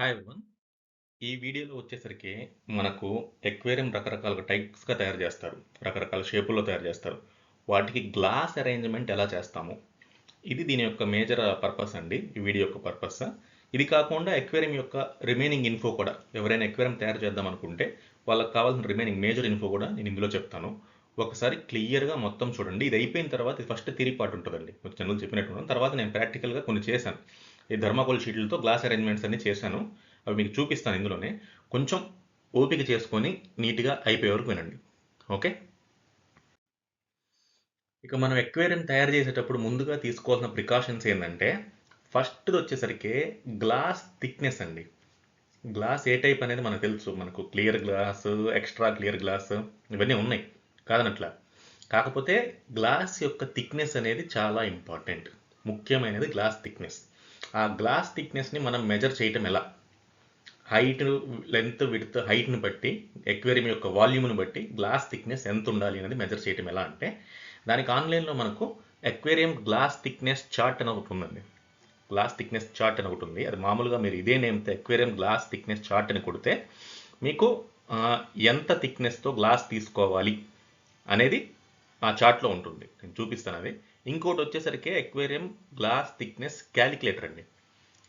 Hi everyone. ఈ వీడియోలో వచ్చేసరికి మనకు ఎక్వేరియం రకరకాల టైప్స్‌గా తయారు చేస్తారు. రకరకాల షేపుల్లో తయారు చేస్తారు. వాటికి గ్లాస్ అరేంజ్‌మెంట్ ఎలా చేస్తాము? ఇది దీని యొక్క మేజర్ పర్పస్ అండి. ఈ వీడియో యొక్క పర్పస్. ఇది కాకుండా ఎక్వేరియం యొక్క రిమైనింగ్ ఇన్ఫో కూడా ఎవరైనా ఎక్వేరియం తయారు చేద్దాం అనుకుంటే వాళ్ళకి కావాల్సిన రిమైనింగ్ మేజర్ ఇన్ఫో కూడా నేను ఇందులో చెప్తాను. ఒకసారి క్లియర్‌గా మొత్తం చూడండి. ఇది అయిపోయిన తర్వాత ఇది ఫస్ట్ థియరీ పార్ట్ ఉంటుందండి. మీకు జనరల్‌గా చెప్పినట్టున్నాను. తర్వాత నేను ప్రాక్టికల్‌గా కొన్ని చేశాను. ఈ థర్మాకోల్ షీట్లతో గ్లాస్ అరేంజ్మెంట్స్ అన్ని చేశాను. అవి మీకు చూపిస్తాను ఇందులోనే. కొంచెం ఓపిక చేసుకొని నీట్‌గా అయిపోయే వరకు వినండి. ఓకే. ఇక మనం ఎక్వేరియం తయారు చేసేటప్పుడు ముందుగా తీసుకోవాల్సిన ప్రికాషన్స్ ఏంటంటే ఫస్ట్‌ది వచ్చేసరికి గ్లాస్ థిక్నెస్ అండి. గ్లాస్ ఏ టైప్ అనేది మనకు తెలుసు. మనకు clear glass, extra clear glass ఇవన్నీ ఉన్నాయి. కాదనట్లా. కాకపోతే గ్లాస్ యొక్క థిక్నెస్ అనేది చాలా ఇంపార్టెంట్. ముఖ్యమైనది గ్లాస్ థిక్నెస్. ఆ గ్లాస్ థిక్నెస్‌ని మనం మెజర్ చేయటం ఎలా? హైట్, లెంత్, విడ్త్, హైట్‌ని బట్టి ఎక్వేరియం యొక్క వాల్యూమ్‌ని బట్టి గ్లాస్ థిక్నెస్ ఎంత ఉండాలి అనేది మెజర్ చేయటం ఎలా అంటే దానికి ఆన్లైన్‌లో మనకు ఎక్వేరియం గ్లాస్ థిక్నెస్ చార్ట్ అని ఒకటి ఉందండి. గ్లాస్ థిక్నెస్ చార్ట్ అని ఒకటి ఉంది. అది మామూలుగా మీరు ఇదే నేమ్తో ఎక్వేరియం గ్లాస్ థిక్నెస్ చార్ట్ అని కొడితే మీకు ఎంత థిక్నెస్తో గ్లాస్ తీసుకోవాలి అనేది ఆ చార్ట్లో ఉంటుంది. నేను చూపిస్తాను అది. ఇంకోటి వచ్చేసరికి ఎక్వేరియం గ్లాస్ థిక్నెస్ క్యాలిక్యులేటర్ అండి.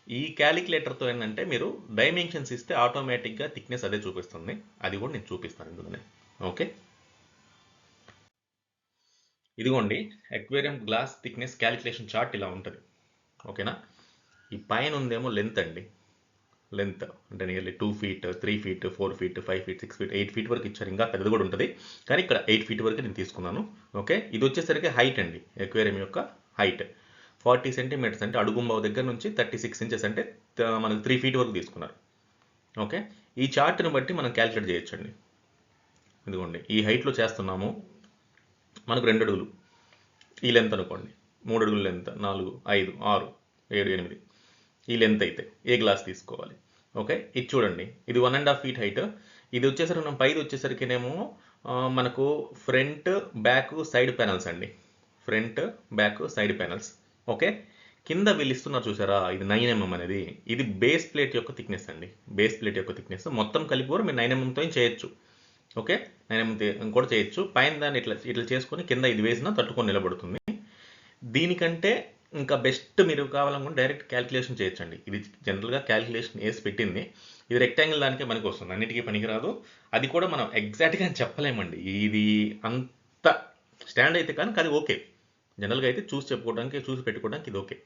ఈ క్యాలిక్యులేటర్తో ఏంటంటే మీరు డైమెన్షన్స్ ఇస్తే ఆటోమేటిక్గా థిక్నెస్ అదే చూపిస్తుంది. అది కూడా నేను చూపిస్తాను ఇందులోనే. ఓకే. ఇదిగోండి aquarium glass thickness calculation chart ఇలా ఉంటుంది. ఓకేనా. ఈ పైన ఉందేమో లెంత్ అండి. లెంత్ అంటే nearly 2 feet, 3 feet, 4 feet, 5 feet, 6 feet, 8 feet వరకు ఇచ్చారు. ఇంకా పెద్దది కూడా ఉంటుంది. కానీ ఇక్కడ 8 ఫీట్ వరకు నేను తీసుకున్నాను. ఓకే. ఇది వచ్చేసరికి హైట్ అండి. ఎక్వేరియం యొక్క హైట్ 40 సెంటీమీటర్స్ అంటే అడుగుంబావు దగ్గర నుంచి 36 ఇంచెస్ అంటే మనకు 3 ఫీట్ వరకు తీసుకున్నారు. ఓకే. ఈ చార్ట్ని బట్టి మనం క్యాలిక్యులేట్ చేయొచ్చండి. ఇదిగోండి ఈ హైట్లో చేస్తున్నాము. మనకు 2 అడుగులు ఈ లెంత్ అనుకోండి. 3 అడుగుల లెంత్ 4, 5, 6, 7, 8 ఈ లెంత్ అయితే ఏ గ్లాస్ తీసుకోవాలి? ఓకే. ఇది చూడండి. ఇది 1.5 ఫీట్ హైట్. ఇది వచ్చేసరికి మనం పైది వచ్చేసరికినేమో మనకు ఫ్రంట్, బ్యాక్, సైడ్ ప్యానల్స్ అండి. Front, back, side panels. Okay. కింద వీళ్ళు ఇస్తున్నారు చూసారా, ఇది 9mm అనేది. ఇది బేస్ ప్లేట్ యొక్క థిక్నెస్ అండి. బేస్ ప్లేట్ యొక్క థిక్నెస్ మొత్తం కలిపి కూడా మీరు 9mmతో చేయొచ్చు. ఓకే. 9mm కూడా చేయొచ్చు. పైన దాన్ని ఇట్లా ఇట్లా చేసుకొని కింద ఇది వేసినా తట్టుకొని నిలబడుతుంది. దీనికంటే ఇంకా బెస్ట్ మీరు కావాలనుకుంటే డైరెక్ట్ క్యాలిక్యులేషన్ చేయొచ్చండి. ఇది జనరల్గా క్యాలిక్యులేషన్ వేసి పెట్టింది. ఇది రెక్టాంగిల్ దానికే పనికి వస్తుంది, అన్నిటికీ పనికిరాదు. అది కూడా మనం ఎగ్జాక్ట్గా చెప్పలేమండి. ఇది అంత స్టాండ్ అయితే కానీ అది ఓకే. జనరల్గా అయితే చూసి చెప్పుకోవడానికి, చూసి పెట్టుకోవడానికి ఇది ఓకే.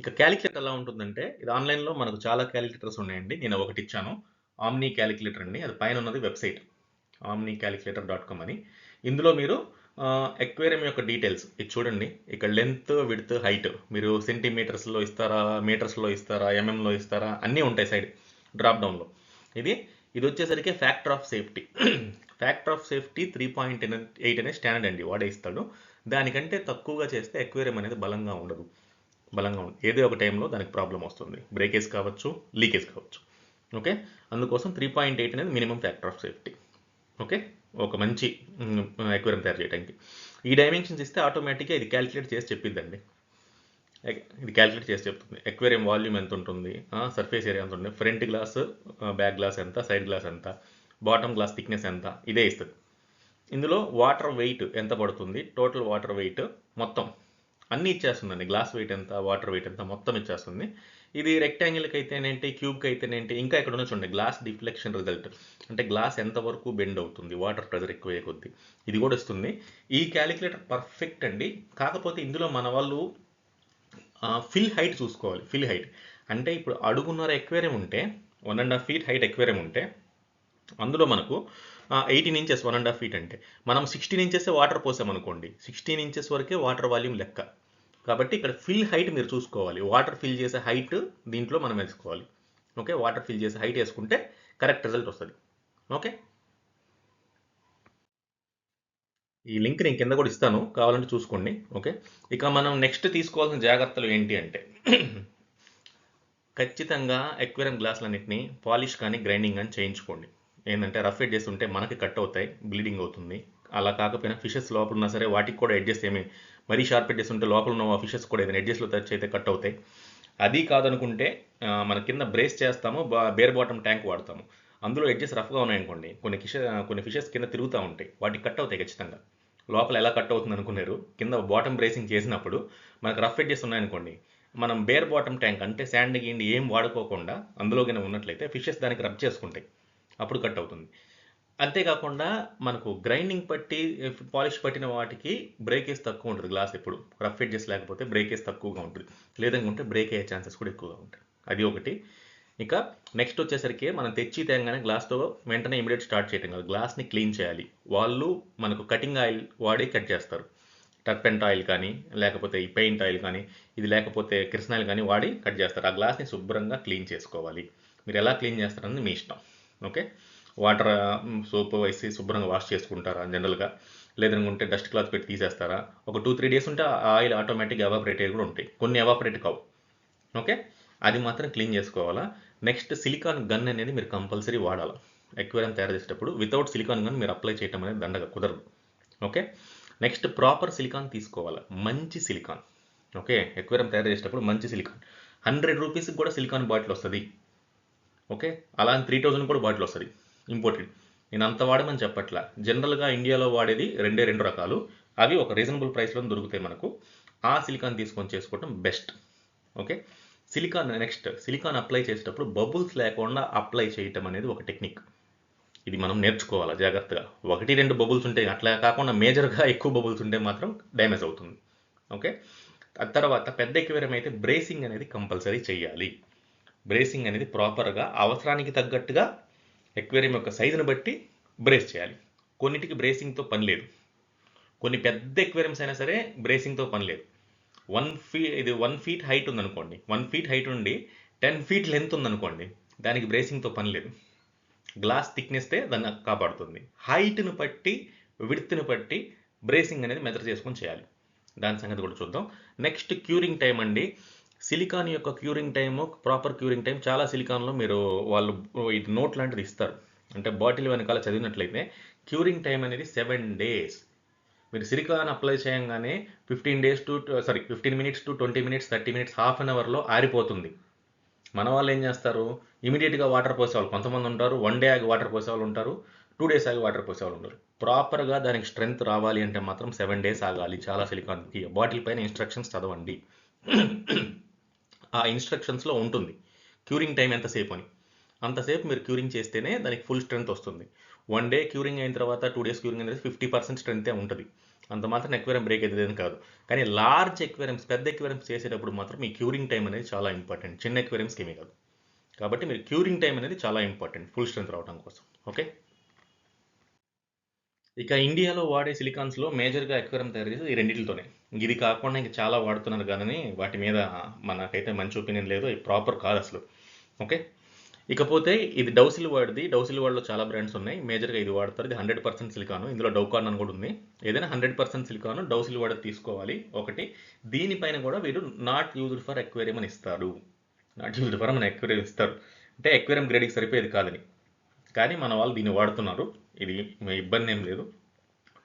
ఇక క్యాలిక్యులేటర్ ఎలా ఉంటుందంటే ఇది ఆన్లైన్లో మనకు చాలా క్యాలిక్యులేటర్స్ ఉన్నాయండి. నేను ఒకటి ఇచ్చాను, ఆమ్ని క్యాలిక్యులేటర్ అండి. అది పైన ఉన్నది వెబ్సైట్ omnicalculator.com అని. ఇందులో మీరు ఎక్వేరియం యొక్క డీటెయిల్స్ ఇది చూడండి. ఇక్కడ లెంత్, విడ్త్, హైట్ మీరు సెంటీమీటర్స్లో ఇస్తారా, మీటర్స్లో ఇస్తారా, ఎంఎంలో ఇస్తారా అన్నీ ఉంటాయి సైడ్ డ్రాప్ డౌన్లో. ఇది ఇది వచ్చేసరికి factor of safety. Factor of safety 3.8 అనే స్టాండర్డ్ అండి వాడే ఇస్తాడు. దానికంటే తక్కువగా చేస్తే ఎక్వేరియం అనేది బలంగా ఉండదు. ఏదో ఒక టైంలో దానికి ప్రాబ్లం వస్తుంది. బ్రేకేజ్ కావచ్చు, లీకేజ్ కావచ్చు. ఓకే. అందుకోసం 3.8 అనేది minimum factor of safety. Okay. ఒక మంచి ఎక్వేరియం తయారు చేయడానికి ఈ డైమెన్షన్స్ ఇస్తే ఆటోమేటిక్గా ఇది క్యాలిక్యులేట్ చేసి చెప్పిద్దండి. ఇది క్యాలిక్యులేట్ చేసి చెప్తుంది ఎక్వేరియం వాల్యూమ్ ఎంత ఉంటుంది, సర్ఫేస్ ఏరియా ఎంత ఉంటుంది, ఫ్రంట్ గ్లాస్, బ్యాక్ గ్లాస్ ఎంత, సైడ్ గ్లాస్ ఎంత, బాటమ్ గ్లాస్ థిక్నెస్ ఎంత, ఇదే ఇస్తుంది. ఇందులో వాటర్ వెయిట్ ఎంత పడుతుంది, టోటల్ వాటర్ వెయిట్ మొత్తం అన్నీ ఇచ్చేస్తుందండి. గ్లాస్ వెయిట్ ఎంత, వాటర్ వెయిట్ ఎంత మొత్తం ఇచ్చేస్తుంది. ఇది రెక్టాంగిల్కి అయితేనేంటి, క్యూబ్కి అయితేనేంటి, ఇంకా ఇక్కడ ఉన్న చూడండి గ్లాస్ డిఫ్లెక్షన్ రిజల్ట్ అంటే గ్లాస్ ఎంతవరకు బెండ్ అవుతుంది వాటర్ ప్రెజర్ ఎక్కువ అయ్యే కొద్దీ ఇది కూడా ఇస్తుంది. ఈ క్యాలిక్యులేటర్ పర్ఫెక్ట్ అండి. కాకపోతే ఇందులో మన వాళ్ళు ఫిల్ హైట్ చూసుకోవాలి. ఫిల్ హైట్ అంటే ఇప్పుడు అడుగున్నర ఎక్వేరియం ఉంటే 1.5 ఫీట్ హైట్ ఎక్వేరియం ఉంటే అందులో మనకు 18 ఇంచెస్ 1.5 ఫీట్ అంటే మనం 16 ఇంచెస్ వాటర్ పోసామనుకోండి, 16 ఇంచెస్ వరకే వాటర్ వాల్యూమ్ లెక్క. కాబట్టి ఇక్కడ ఫిల్ హైట్ మీరు చూసుకోవాలి. వాటర్ ఫిల్ చేసే హైట్ దీంట్లో మనం వేసుకోవాలి. ఓకే. వాటర్ ఫిల్ చేసే హైట్ వేసుకుంటే కరెక్ట్ రిజల్ట్ వస్తుంది. ఓకే. ఈ లింక్ నేను కింద కూడా ఇస్తాను, కావాలంటే చూసుకోండి. ఓకే. ఇక మనం నెక్స్ట్ తీసుకోవాల్సిన జాగ్రత్తలు ఏంటి అంటే ఖచ్చితంగా ఎక్వేరియం గ్లాసులన్నింటినీ పాలిష్ కానీ గ్రైండింగ్ కానీ చేయించుకోండి. ఏంటంటే రఫ్ ఎడ్జెస్ ఉంటే మనకి కట్ అవుతాయి, బ్లీడింగ్ అవుతుంది. అలా కాకపోయినా ఫిషెస్ లోపల ఉన్నా సరే వాటికి కూడా ఎడ్జెస్ ఏమి మరీ షార్ప్ ఎడ్జెస్ ఉంటే లోపల ఉన్న ఫిషెస్ కూడా ఏదైనా ఎడ్జెస్లో టచ్ అయితే కట్ అవుతాయి. అది కాదనుకుంటే మన కింద బ్రేస్ చేస్తాము, బేర్ బాటమ్ ట్యాంక్ వాడతాము. అందులో ఎడ్జెస్ రఫ్గా ఉన్నాయనుకోండి, కొన్ని ఫిషెస్ కింద తిరుగుతూ ఉంటాయి, వాటికి కట్ అవుతాయి ఖచ్చితంగా. లోపల ఎలా కట్ అవుతుంది అనుకున్నారు, కింద బాటమ్ బ్రేసింగ్ చేసినప్పుడు మనకు రఫ్ ఎడ్జెస్ ఉన్నాయనుకోండి, మనం బేర్ బాటమ్ ట్యాంక్ అంటే శాండ్ గిండి ఏం వాడుకోకుండా అందులో కింద ఉన్నట్లయితే ఫిషెస్ దానికి రబ్ చేసుకుంటాయి, అప్పుడు కట్ అవుతుంది. అంతేకాకుండా మనకు గ్రైండింగ్ పట్టి పాలిష్ పట్టిన వాటికి బ్రేకేజ్ తక్కువ ఉంటుంది గ్లాస్ ఎప్పుడు. రఫ్ ఎడ్జెస్ లేకపోతే బ్రేకేజ్ తక్కువగా ఉంటుంది, లేదనుకుంటే బ్రేక్ అయ్యే ఛాన్సెస్ కూడా ఎక్కువగా ఉంటాయి. అది ఒకటి. ఇక నెక్స్ట్ వచ్చేసరికి మనం తెచ్చి తేగానే గ్లాస్తో వెంటనే ఇమీడియట్ స్టార్ట్ చేయటం కాదు, గ్లాస్ని క్లీన్ చేయాలి. వాళ్ళు మనకు కటింగ్ ఆయిల్ వాడి కట్ చేస్తారు, టర్పెంట్ ఆయిల్ కానీ లేకపోతే ఈ పెయింట్ ఆయిల్ కానీ, ఇది లేకపోతే కిరసనాయిల్ కానీ వాడి కట్ చేస్తారు. ఆ గ్లాస్ని శుభ్రంగా క్లీన్ చేసుకోవాలి. మీరు ఎలా క్లీన్ చేస్తారన్నది మీ ఇష్టం. ఓకే, వాటర్ సోప్ వేసి శుభ్రంగా వాష్ చేసుకుంటారా జనరల్గా, లేదనుకుంటే డస్ట్ క్లాత్ పెట్టి తీసేస్తారా? ఒక 2-3 డేస్ ఉంటే ఆ ఆయిల్ ఆటోమేటిక్గా ఎవాపరేట్ కూడా ఉంటాయి, కొన్ని ఎవాపరేట్ కావు. ఓకే, అది మాత్రం క్లీన్ చేసుకోవాలా. నెక్స్ట్ సిలికాన్ గన్ అనేది మీరు కంపల్సరీ వాడాలి ఎక్వేరియం తయారు చేసేటప్పుడు. వితౌట్ సిలికాన్ గన్ మీరు అప్లై చేయడం అనేది దండగా కుదరదు. ఓకే, నెక్స్ట్ ప్రాపర్ సిలికాన్ తీసుకోవాలి, మంచి సిలికాన్. ఓకే, ఎక్వేరియం తయారు చేసేటప్పుడు మంచి సిలికాన్. 100 రూపీస్కి కూడా సిలికాన్ బాటిల్ వస్తుంది. ఓకే, అలా 3000 కూడా బాటిల్ వస్తుంది ఇంపోర్టెడ్. నేను అంత వాడమని చెప్పట్లా, జనరల్గా ఇండియాలో వాడేది రెండు రకాలు, అవి ఒక రీజనబుల్ ప్రైస్లో దొరుకుతాయి మనకు. ఆ సిలికాన్ తీసుకొని చేసుకోవడం best. Okay, next silicon apply చేసేటప్పుడు బబుల్స్ లేకుండా అప్లై చేయటం అనేది ఒక టెక్నిక్. ఇది మనం నేర్చుకోవాలి జాగ్రత్తగా. 1-2 బబుల్స్ ఉంటాయి, అట్లా కాకుండా మేజర్గా ఎక్కువ బబుల్స్ ఉంటే మాత్రం డ్యామేజ్ అవుతుంది. ఓకే, తర్వాత పెద్ద ఎక్వేరియం అయితే బ్రేసింగ్ అనేది కంపల్సరీ చేయాలి. బ్రేసింగ్ అనేది ప్రాపర్గా అవసరానికి తగ్గట్టుగా ఎక్వేరియం యొక్క సైజుని బట్టి బ్రేస్ చేయాలి. కొన్నిటికి బ్రేసింగ్తో పని లేదు, కొన్ని పెద్ద ఎక్వేరియంస్ అయినా సరే బ్రేసింగ్తో పని లేదు. 1 ఫీట్ హైట్ ఉందనుకోండి, 1 ఫీట్ హైట్ ఉండి 10 ఫీట్ లెంత్ ఉందనుకోండి, దానికి బ్రేసింగ్తో పని లేదు. గ్లాస్ థిక్నెస్తే దాన్ని కాపాడుతుంది. హైట్ను బట్టి విడ్త్ని బట్టి బ్రేసింగ్ అనేది మెజర్ చేసుకొని చేయాలి. దాని సంగతి కూడా చూద్దాం. నెక్స్ట్ క్యూరింగ్ టైం అండి. సిలికాన్ యొక్క curing time, proper curing time చాలా సిలికాన్లో వాళ్ళు ఇది నోట్ లాంటిది ఇస్తారు, అంటే బాటిల్ వెనకాల చదివినట్లయితే క్యూరింగ్ టైం అనేది 7 days. మీరు సిలికాన్ అప్లై చేయగానే 15 minutes to 20 minutes, 30 minutes, half an అవర్లో ఆరిపోతుంది. మన వాళ్ళు ఏం చేస్తారు, ఇమీడియట్గా వాటర్ పోసేవాళ్ళు కొంతమంది ఉంటారు, 1 day ఆగి వాటర్ పోసేవాళ్ళు ఉంటారు, 2 days ఆగి వాటర్ పోసేవాళ్ళు ఉంటారు. ప్రాపర్గా దానికి స్ట్రెంగ్త్ రావాలి అంటే మాత్రం 7 days ఆగాలి. చాలా సిలికాన్కి బాటిల్ పైన ఇన్స్ట్రక్షన్స్ చదవండి, ఆ ఇన్స్ట్రక్షన్స్లో ఉంటుంది క్యూరింగ్ టైం ఎంతసేపు అని. అంతసేపు మీరు క్యూరింగ్ చేస్తేనే దానికి ఫుల్ స్ట్రెంత్ వస్తుంది. 1 day క్యూరింగ్ అయిన తర్వాత 2 days క్యూరింగ్ అనేది 50% స్ట్రెంతే ఉంటుంది. అంత మాత్రం ఎక్వేరియం బ్రేక్ అవుతుందని కాదు. కానీ లార్జ్ ఎక్వేరియంస్, పెద్ద ఎక్వేరియంస్ చేసేటప్పుడు మాత్రం ఈ క్యూరింగ్ టైం అనేది చాలా ఇంపార్టెంట్, చిన్న ఎక్వేరియంస్కి ఏమీ కాదు. కాబట్టి మీరు క్యూరింగ్ టైం అనేది చాలా ఇంపార్టెంట్ ఫుల్ స్ట్రెంత్ రావడం కోసం. ఓకే, ఇక ఇండియాలో వాడే సిలికాన్స్లో మేజర్గా ఎక్వేరియం తయారు చేసి ఈ రెండింటితోనే. ఇది కాకుండా ఇంకా చాలా వాడుతున్నారు కానీ వాటి మీద మనకైతే మంచి ఒపీనియన్ లేదు, ఇది ప్రాపర్ కాదు అసలు. ఓకే, ఇకపోతే ఇది డౌసిల్ వాడిది. డౌసిల్ వాడిలో చాలా బ్రాండ్స్ ఉన్నాయి, మేజర్గా ఇది వాడతారు. ఇది 100% సిలికాను, ఇందులో డౌకాన్ అని కూడా ఉంది. ఏదైనా 100% సిలికాను డౌసిల్ వాడి తీసుకోవాలి. ఒకటి, దీనిపైన కూడా వీరు నాట్ యూజ్డ్ ఫర్ ఎక్వేరియం అని ఇస్తారు. నాట్ యూజ్డ్ ఫర్ మన ఎక్వేరియం ఇస్తారు, అంటే ఎక్వేరియం గ్రేడ్కి సరిపోయేది కాదని. కానీ మన వాళ్ళు దీన్ని వాడుతున్నారు, ఇది ఇబ్బంది ఏం లేదు.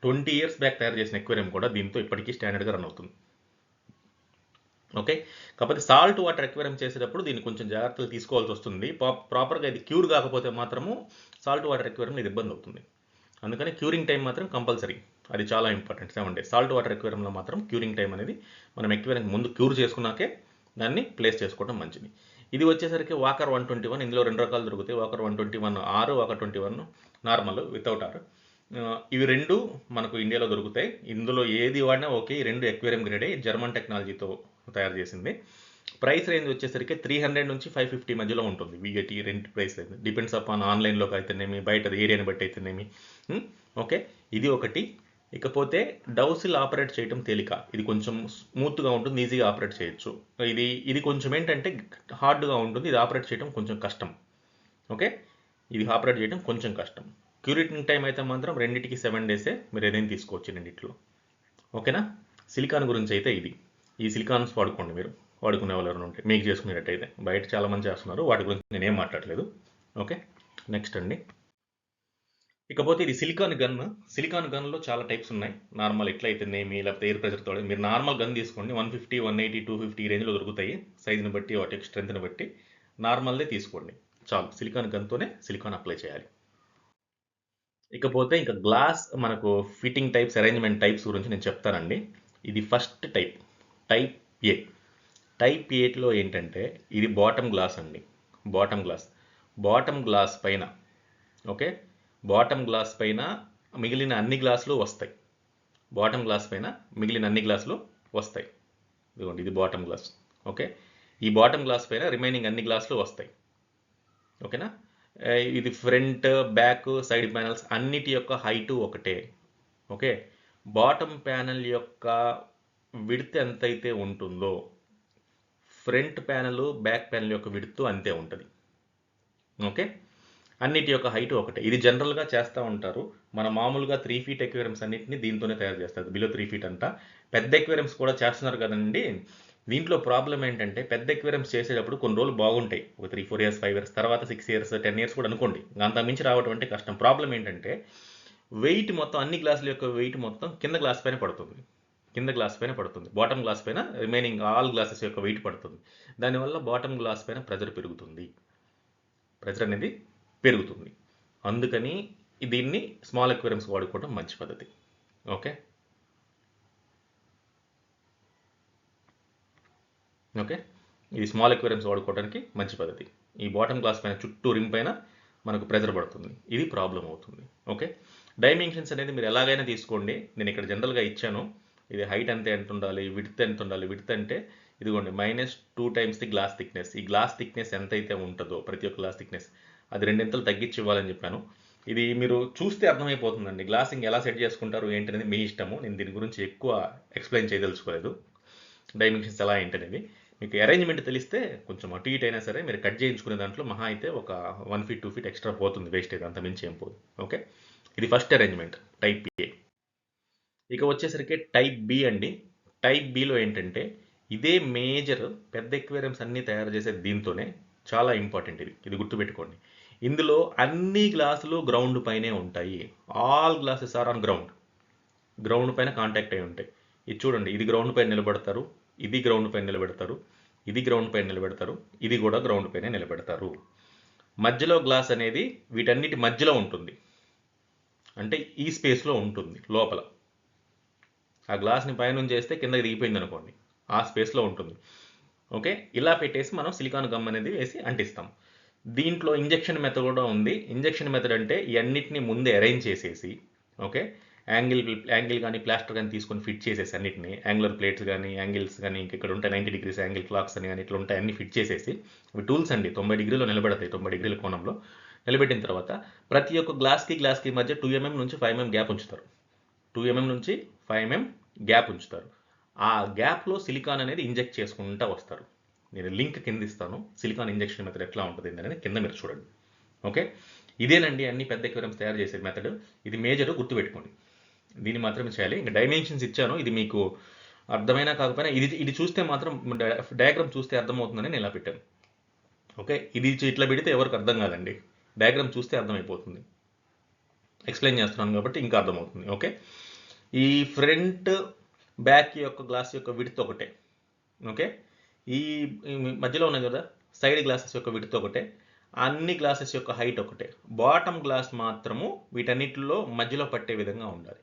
20 years బ్యాక్ తయారు చేసిన ఎక్వేరియం కూడా దీంతో ఇప్పటికీ స్టాండర్డ్గా రన్ అవుతుంది. ఓకే, కాకపోతే సాల్ట్ వాటర్ ఎక్వేరియం చేసేటప్పుడు దీన్ని కొంచెం జాగ్రత్తలు తీసుకోవాల్సి వస్తుంది. ప్రాపర్గా ఇది క్యూర్ కాకపోతే మాత్రము సాల్ట్ వాటర్ ఎక్వేరియం ఇది ఇబ్బంది అవుతుంది. అందుకని క్యూరింగ్ టైం మాత్రం కంపల్సరీ, అది చాలా ఇంపార్టెంట్. 7 days సాల్ట్ వాటర్ ఎక్వేరియంలో మాత్రం క్యూరింగ్ టైం అనేది మనం ఎక్వేరియం ముందు క్యూర్ చేసుకున్నాకే దాన్ని ప్లేస్ చేసుకోవడం మంచిది. ఇది వచ్చేసరికి వాకర్ 121. ఇందులో 2 రకాలు దొరుకుతాయి, walker 121 R, walker 21 normal without R. ఇవి 2 మనకు ఇండియాలో దొరుకుతాయి. ఇందులో ఏది వాడినా ఓకే, ఈ 2 ఎక్వేరియం గ్రేడే, జర్మన్ టెక్నాలజీతో తయారు చేసింది. ప్రైస్ రేంజ్ వచ్చేసరికి 300 నుంచి 550 మధ్యలో ఉంటుంది. వీటి rent price range depends upon ఆన్లైన్లోకి అయితేనేమి, బయట ఏరియాని బట్టి అయితేనేమి. ఓకే, ఇది ఒకటి. ఇకపోతే డౌసిల్ ఆపరేట్ చేయడం తేలిక, ఇది కొంచెం స్మూత్గా ఉంటుంది, ఈజీగా ఆపరేట్ చేయొచ్చు. ఇది కొంచెం ఏంటంటే హార్డ్గా ఉంటుంది, ఇది ఆపరేట్ చేయడం కొంచెం కష్టం. ఓకే, ఇది ఆపరేట్ చేయడం కొంచెం కష్టం. క్యూరింగ్ టైం అయితే మాత్రం రెండింటికి 7 days, మీరు ఏదైనా తీసుకోవచ్చు రెండిట్లో. ఓకేనా, సిలికాన్ గురించి అయితే ఇది. ఈ సిలికాన్స్ వాడుకోండి, మీరు వాడుకునే వాళ్ళు ఎవరైనా ఉంటే, మీకు చేసుకునేటట్టయితే. బయట చాలామంది చేస్తున్నారు, వాటి గురించి నేనేం మాట్లాడలేదు. ఓకే, నెక్స్ట్ అండి. ఇకపోతే ఇది సిలికాన్ గన్. సిలికాన్ గన్లో చాలా టైప్స్ ఉన్నాయి. నార్మల్ ఎట్లయితే నేమి లేకపోతే ఎయిర్ ప్రెషర్ తోడు మీరు నార్మల్ గన్ తీసుకోండి. 150, 180, 250 ఈ రేంజ్లో దొరుకుతాయి. సైజుని బట్టి వాటి స్ట్రెంత్ని బట్టి నార్మల్దే తీసుకోండి చాలు. సిలికాన్ గన్తోనే సిలికాన్ అప్లై చేయాలి. ఇకపోతే ఇంకా గ్లాస్ మనకు ఫిట్టింగ్ టైప్స్, అరేంజ్మెంట్ టైప్స్ గురించి నేను చెప్తానండి. ఇది first type, type A. Type ఏలో ఏంటంటే ఇది బాటమ్ గ్లాస్ అండి. బాటమ్ గ్లాస్ పైన, ఓకే, బాటమ్ గ్లాస్ పైన మిగిలిన అన్ని గ్లాసులు వస్తాయి. బాటమ్ గ్లాస్ పైన మిగిలిన అన్ని గ్లాసులు వస్తాయి. ఇదిగోండి, ఇది బాటమ్ గ్లాస్. ఓకే, ఈ బాటమ్ గ్లాస్ పైన రిమైనింగ్ అన్ని గ్లాసులు వస్తాయి. ఓకేనా. ఇది ఫ్రంట్, బ్యాక్, సైడ్ ప్యానల్స్ అన్నిటి యొక్క హైటు ఒకటే. ఓకే, బాటమ్ ప్యానల్ యొక్క విడ్త్ ఎంతైతే ఉంటుందో ఫ్రంట్ ప్యానల్, బ్యాక్ ప్యానల్ యొక్క విడ్త్ అంతే ఉంటుంది. ఓకే, అన్నిటి యొక్క హైట్ ఒకటే. ఇది జనరల్గా చేస్తూ ఉంటారు. మన మామూలుగా 3 ఫీట్ ఎక్వేరియంస్ అన్నింటినీ దీంతోనే తయారు చేస్తారు. బిలో 3 ఫీట్ అంతా. పెద్ద ఎక్వేరియంస్ కూడా చేస్తున్నారు కదండి. దీంట్లో ప్రాబ్లం ఏంటంటే పెద్ద ఎక్వేరియంస్ చేసేటప్పుడు కొన్ని రోజులు బాగుంటాయి, ఒక 3-4 ఇయర్స్, 5 ఇయర్స్, తర్వాత 6 ఇయర్స్, 10 ఇయర్స్ కూడా అనుకోండి. అంత మించి రావడం అంటే కష్టం. ప్రాబ్లం ఏంటంటే వెయిట్ మొత్తం, అన్ని గ్లాసుల యొక్క వెయిట్ మొత్తం కింద గ్లాస్ పైన పడుతుంది. బాటమ్ గ్లాస్ పైన రిమైనింగ్ ఆల్ గ్లాసెస్ యొక్క వెయిట్ పడుతుంది. దానివల్ల బాటమ్ గ్లాస్ పైన ప్రెజర్ అనేది పెరుగుతుంది. అందుకని దీన్ని స్మాల్ ఎక్వేరియంస్ వాడుకోవడం మంచి పద్ధతి. ఓకే, ఇది స్మాల్ ఎక్వేరియంస్ వాడుకోవడానికి మంచి పద్ధతి. ఈ బాటమ్ గ్లాస్ పైన చుట్టూ రింగ్ పైన మనకు ప్రెజర్ పడుతుంది. ఇది ప్రాబ్లం అవుతుంది. ఓకే, డైమెన్షన్స్ అనేది మీరు ఎలాగైనా తీసుకోండి. నేను ఇక్కడ జనరల్గా ఇచ్చాను. ఇది హైట్ ఎంత ఉండాలి, విడ్త్ ఎంత ఉండాలి. విడ్త్ అంటే ఇదిగోండి -2 times ది గ్లాస్ థిక్నెస్. ఈ గ్లాస్ థిక్నెస్ ఎంతైతే ఉంటుందో ప్రతి ఒక్క గ్లాస్ థిక్నెస్ అది 2 ఇంతలు తగ్గించి ఇవ్వాలని చెప్పాను. ఇది మీరు చూస్తే అర్థమైపోతుందండి. గ్లాసింగ్ ఎలా సెట్ చేసుకుంటారు ఏంటనేది మీ ఇష్టము. నేను దీని గురించి ఎక్కువ ఎక్స్ప్లెయిన్ చేయదలుచుకోలేదు. డైమెన్షన్స్ ఎలా ఏంటనేది మీకు అరేంజ్మెంట్ తెలిస్తే కొంచెం అటు ఇటు అయినా సరే మీరు కట్ చేయించుకునే దాంట్లో మహా అయితే ఒక 1 feet 2 feet ఎక్స్ట్రా పోతుంది, వేస్టేజ్, అంత మించి ఏం పోదు. ఓకే, ఇది ఫస్ట్ అరేంజ్మెంట్, టైప్ ఏ. ఇక వచ్చేసరికి టైప్ బి అండి. టైప్ బిలో ఏంటంటే ఇదే మేజర్. పెద్ద ఎక్వేరియంస్ అన్నీ తయారు చేసే దీంతోనే. చాలా ఇంపార్టెంట్ ఇది గుర్తుపెట్టుకోండి. ఇందులో అన్ని గ్లాసులు గ్రౌండ్ పైనే ఉంటాయి. All glasses are on ground పైన కాంటాక్ట్ అయి ఉంటాయి. ఇది చూడండి, ఇది గ్రౌండ్ పైన నిలబెడతారు, ఇది గ్రౌండ్ పైన నిలబెడతారు, ఇది గ్రౌండ్ పైన నిలబెడతారు, ఇది కూడా గ్రౌండ్ పైన నిలబెడతారు. మధ్యలో గ్లాస్ అనేది వీటన్నిటి మధ్యలో ఉంటుంది. అంటే ఈ స్పేస్లో ఉంటుంది లోపల. ఆ గ్లాస్ని పైనుంచి చేస్తే కిందకి దిగిపోయింది అనుకోండి, ఆ స్పేస్లో ఉంటుంది. ఓకే, ఇలా పెట్టేసి మనం సిలికాన్ గమ్ అనేది వేసి అంటిస్తాం. దీంట్లో ఇంజెక్షన్ మెథడ్ కూడా ఉంది. ఇంజెక్షన్ మెథడ్ అంటే ఇవన్నిటిని ముందే అరేంజ్ చేసేసి, ఓకే, యాంగిల్ కానీ ప్లాస్టర్ కానీ తీసుకొని ఫిట్ చేసేసి అన్నిటిని, యాంగులర్ ప్లేట్స్ కానీ యాంగిల్స్ కానీ ఇక్కడ ఉంటాయి 90 degrees యాంగిల్ క్లాక్స్ అని కానీ ఇట్లా ఉంటాయి, అన్ని ఫిట్ చేసేసి. ఇవి టూల్స్ అండి. 90 degrees నిలబెడతాయి. 90 degrees కోణంలో నిలబెట్టిన తర్వాత ప్రతి ఒక్క గ్లాస్కి మధ్య 2 mm నుంచి 5 mm గ్యాప్ ఉంచుతారు. 2 mm నుంచి 5 mm గ్యాప్ ఉంచుతారు. ఆ గ్యాప్లో సిలికాన్ అనేది ఇంజెక్ట్ చేసుకుంటూ వస్తారు. నేను లింక్ కింద ఇస్తాను, సిలికాన్ ఇంజెక్షన్ మెథడ్ ఎట్లా ఉంటుంది అనేది కింద మీరు చూడండి. ఓకే, ఇదేనండి అన్ని పెద్ద ఎక్వేరియంస్ తయారు చేసే మెథడ్. ఇది మేజర్, గుర్తుపెట్టుకోండి. దీన్ని మాత్రమే చేయాలి. ఇంకా డైమెన్షన్స్ ఇచ్చాను, ఇది మీకు అర్థమైనా కాకపోయినా ఇది చూస్తే మాత్రం డయాగ్రామ్ చూస్తే అర్థమవుతుందని నేను ఇలా పెట్టాను. ఓకే, ఇది ఇట్లా పెడితే ఎవరికి అర్థం కాదండి. డయాగ్రామ్ చూస్తే అర్థమైపోతుంది. ఎక్స్ప్లెయిన్ చేస్తున్నాను కాబట్టి ఇంకా అర్థమవుతుంది. ఓకే, ఈ ఫ్రంట్ బ్యాక్ యొక్క గ్లాస్ యొక్క విడ్త్ ఒకటే. ఓకే, ఈ మధ్యలో ఉన్నాయి కదా సైడ్ గ్లాసెస్ యొక్క విడ్త్ ఒకటే. అన్ని గ్లాసెస్ యొక్క హైట్ ఒకటే. బాటమ్ గ్లాస్ మాత్రము వీటన్నిటిలో మధ్యలో పట్టే విధంగా ఉండాలి.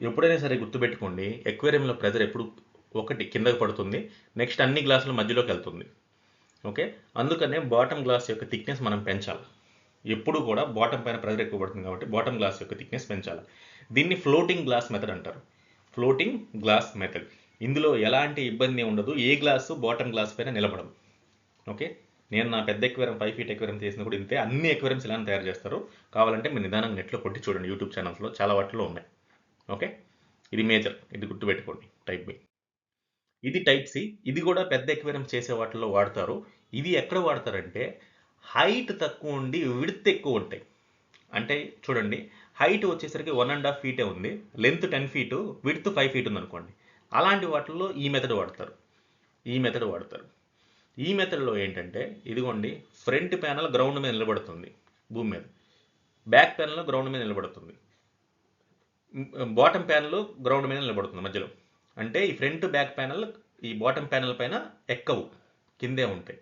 ఎప్పుడైనా సరే గుర్తుపెట్టుకోండి, ఎక్వేరియంలో ప్రెజర్ ఎప్పుడు ఒకటి కిందకి పడుతుంది, నెక్స్ట్ అన్ని గ్లాసుల మధ్యలోకి వెళ్తుంది. ఓకే, అందుకనే బాటమ్ గ్లాస్ యొక్క థిక్నెస్ మనం పెంచాలి. ఎప్పుడు కూడా బాటమ్ పైన ప్రెజర్ ఎక్కువ పడుతుంది కాబట్టి బాటమ్ గ్లాస్ యొక్క థిక్నెస్ పెంచాలి. దీన్ని ఫ్లోటింగ్ గ్లాస్ మెథడ్ అంటారు. Floating glass method. ఇందులో ఎలాంటి ఇబ్బంది ఉండదు. ఏ గ్లాసు బాటమ్ గ్లాస్ పైన నిలబడదు. ఓకే, నేను నా పెద్ద ఎక్వేరియం 5 feet ఎక్వేరియం చేసిన కూడా ఇంతే. అన్ని ఎక్వేరియంస్ ఇలానే తయారు చేస్తారు. కావాలంటే మీరు నిదానంగా నెట్లో కొట్టి చూడండి, యూట్యూబ్ ఛానల్స్లో చాలా వాటిలో ఉన్నాయి. ఓకే, ఇది మేజర్, ఇది గుర్తుపెట్టుకోండి. Type B. ఇది టైప్ సి. ఇది కూడా పెద్ద ఎక్వేరియం చేసే వాటిల్లో వాడతారు. ఇది ఎక్కడ వాడతారంటే హైట్ తక్కువ ఉండి విడ్త్ ఎక్కువ ఉంటాయి. అంటే చూడండి, హైట్ వచ్చేసరికి 1.5 feet ఉంది, లెంత్ 10 feet, విడ్త్ 5 feet ఉందనుకోండి. అలాంటి వాటిల్లో ఈ మెథడ్ వాడతారు. ఈ మెథడ్లో ఏంటంటే ఇదిగోండి, ఫ్రంట్ ప్యానల్ గ్రౌండ్ మీద నిలబడుతుంది భూమి మీద. బ్యాక్ ప్యానల్ గ్రౌండ్ మీద నిలబడుతుంది, బాటమ్ ప్యానల్ గ్రౌండ్ మీద నిలబడుతుంది మధ్యలో. అంటే ఈ ఫ్రంట్ బ్యాక్ ప్యానల్ ఈ బాటమ్ ప్యానల్ పైన ఎక్కవు, కిందే ఉంటాయి.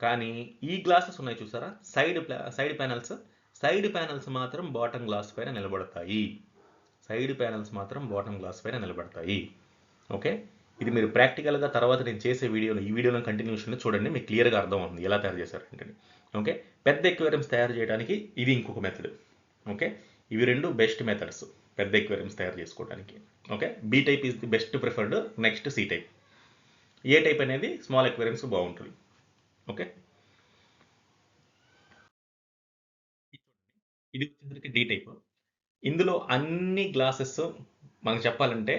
కానీ ఈ గ్లాసెస్ ఉన్నాయి చూసారా, సైడ్ ప్యానల్స్ మాత్రం బాటమ్ గ్లాస్ పైన నిలబడతాయి. సైడ్ ప్యానల్స్ మాత్రం బాటమ్ గ్లాస్ పైన నిలబడతాయి. ఓకే, ఇది మీరు ప్రాక్టికల్గా తర్వాత నేను చేసే ఈ వీడియోలో కంటిన్యూషన్ చూడండి, మీకు క్లియర్గా అర్థం అవుతుంది ఎలా తయారు చేశారు అంటే. ఓకే, పెద్ద ఎక్వేరియంస్ తయారు చేయడానికి ఇది ఇంకొక మెథడ్. ఓకే, ఇవి రెండు బెస్ట్ మెథడ్స్ పెద్ద ఎక్వేరియంస్ తయారు చేసుకోవడానికి. Okay, B type is the best preferred, next C type. A type అనేది స్మాల్ ఎక్వేరియంస్ బాగుంటుంది. ఓకే, ఇది వచ్చేసరికి డి టైప్. ఇందులో అన్ని గ్లాసెస్ మనకు చెప్పాలంటే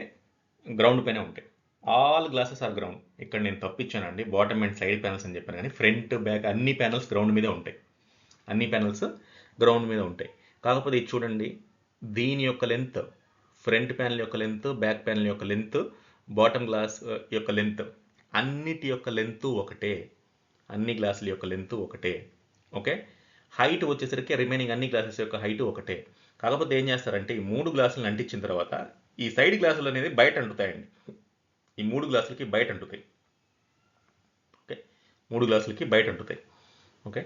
గ్రౌండ్ పైన ఉంటాయి. All glasses are ground. ఇక్కడ నేను తప్పించానండి, బాటమ్ అండ్ సైడ్ ప్యానల్స్ అని చెప్పాను, కానీ ఫ్రంట్ బ్యాక్ అన్ని ప్యానల్స్ గ్రౌండ్ మీదే ఉంటాయి. అన్ని ప్యానల్స్ గ్రౌండ్ మీద ఉంటాయి. కాకపోతే ఇది చూడండి, దీని యొక్క లెంత్, ఫ్రంట్ ప్యానల్ యొక్క లెంత్, బ్యాక్ ప్యానల్ యొక్క లెంత్, బాటమ్ గ్లాస్ యొక్క లెంత్, అన్నిటి యొక్క లెంత్ ఒకటే. అన్ని గ్లాసుల యొక్క లెంత్ ఒకటే. ఓకే, హైట్ వచ్చేసరికి రిమైనింగ్ అన్ని గ్లాసెస్ యొక్క హైట్ ఒకటే. కాకపోతే ఏం చేస్తారంటే ఈ 3 గ్లాసులను అంటించిన తర్వాత ఈ సైడ్ గ్లాసులు అనేది బయట అంటుతాయండి. ఈ 3 గ్లాసులకి బయట అంటుతాయి. ఓకే, 3 గ్లాసులకి బయట అంటుతాయి. ఓకే,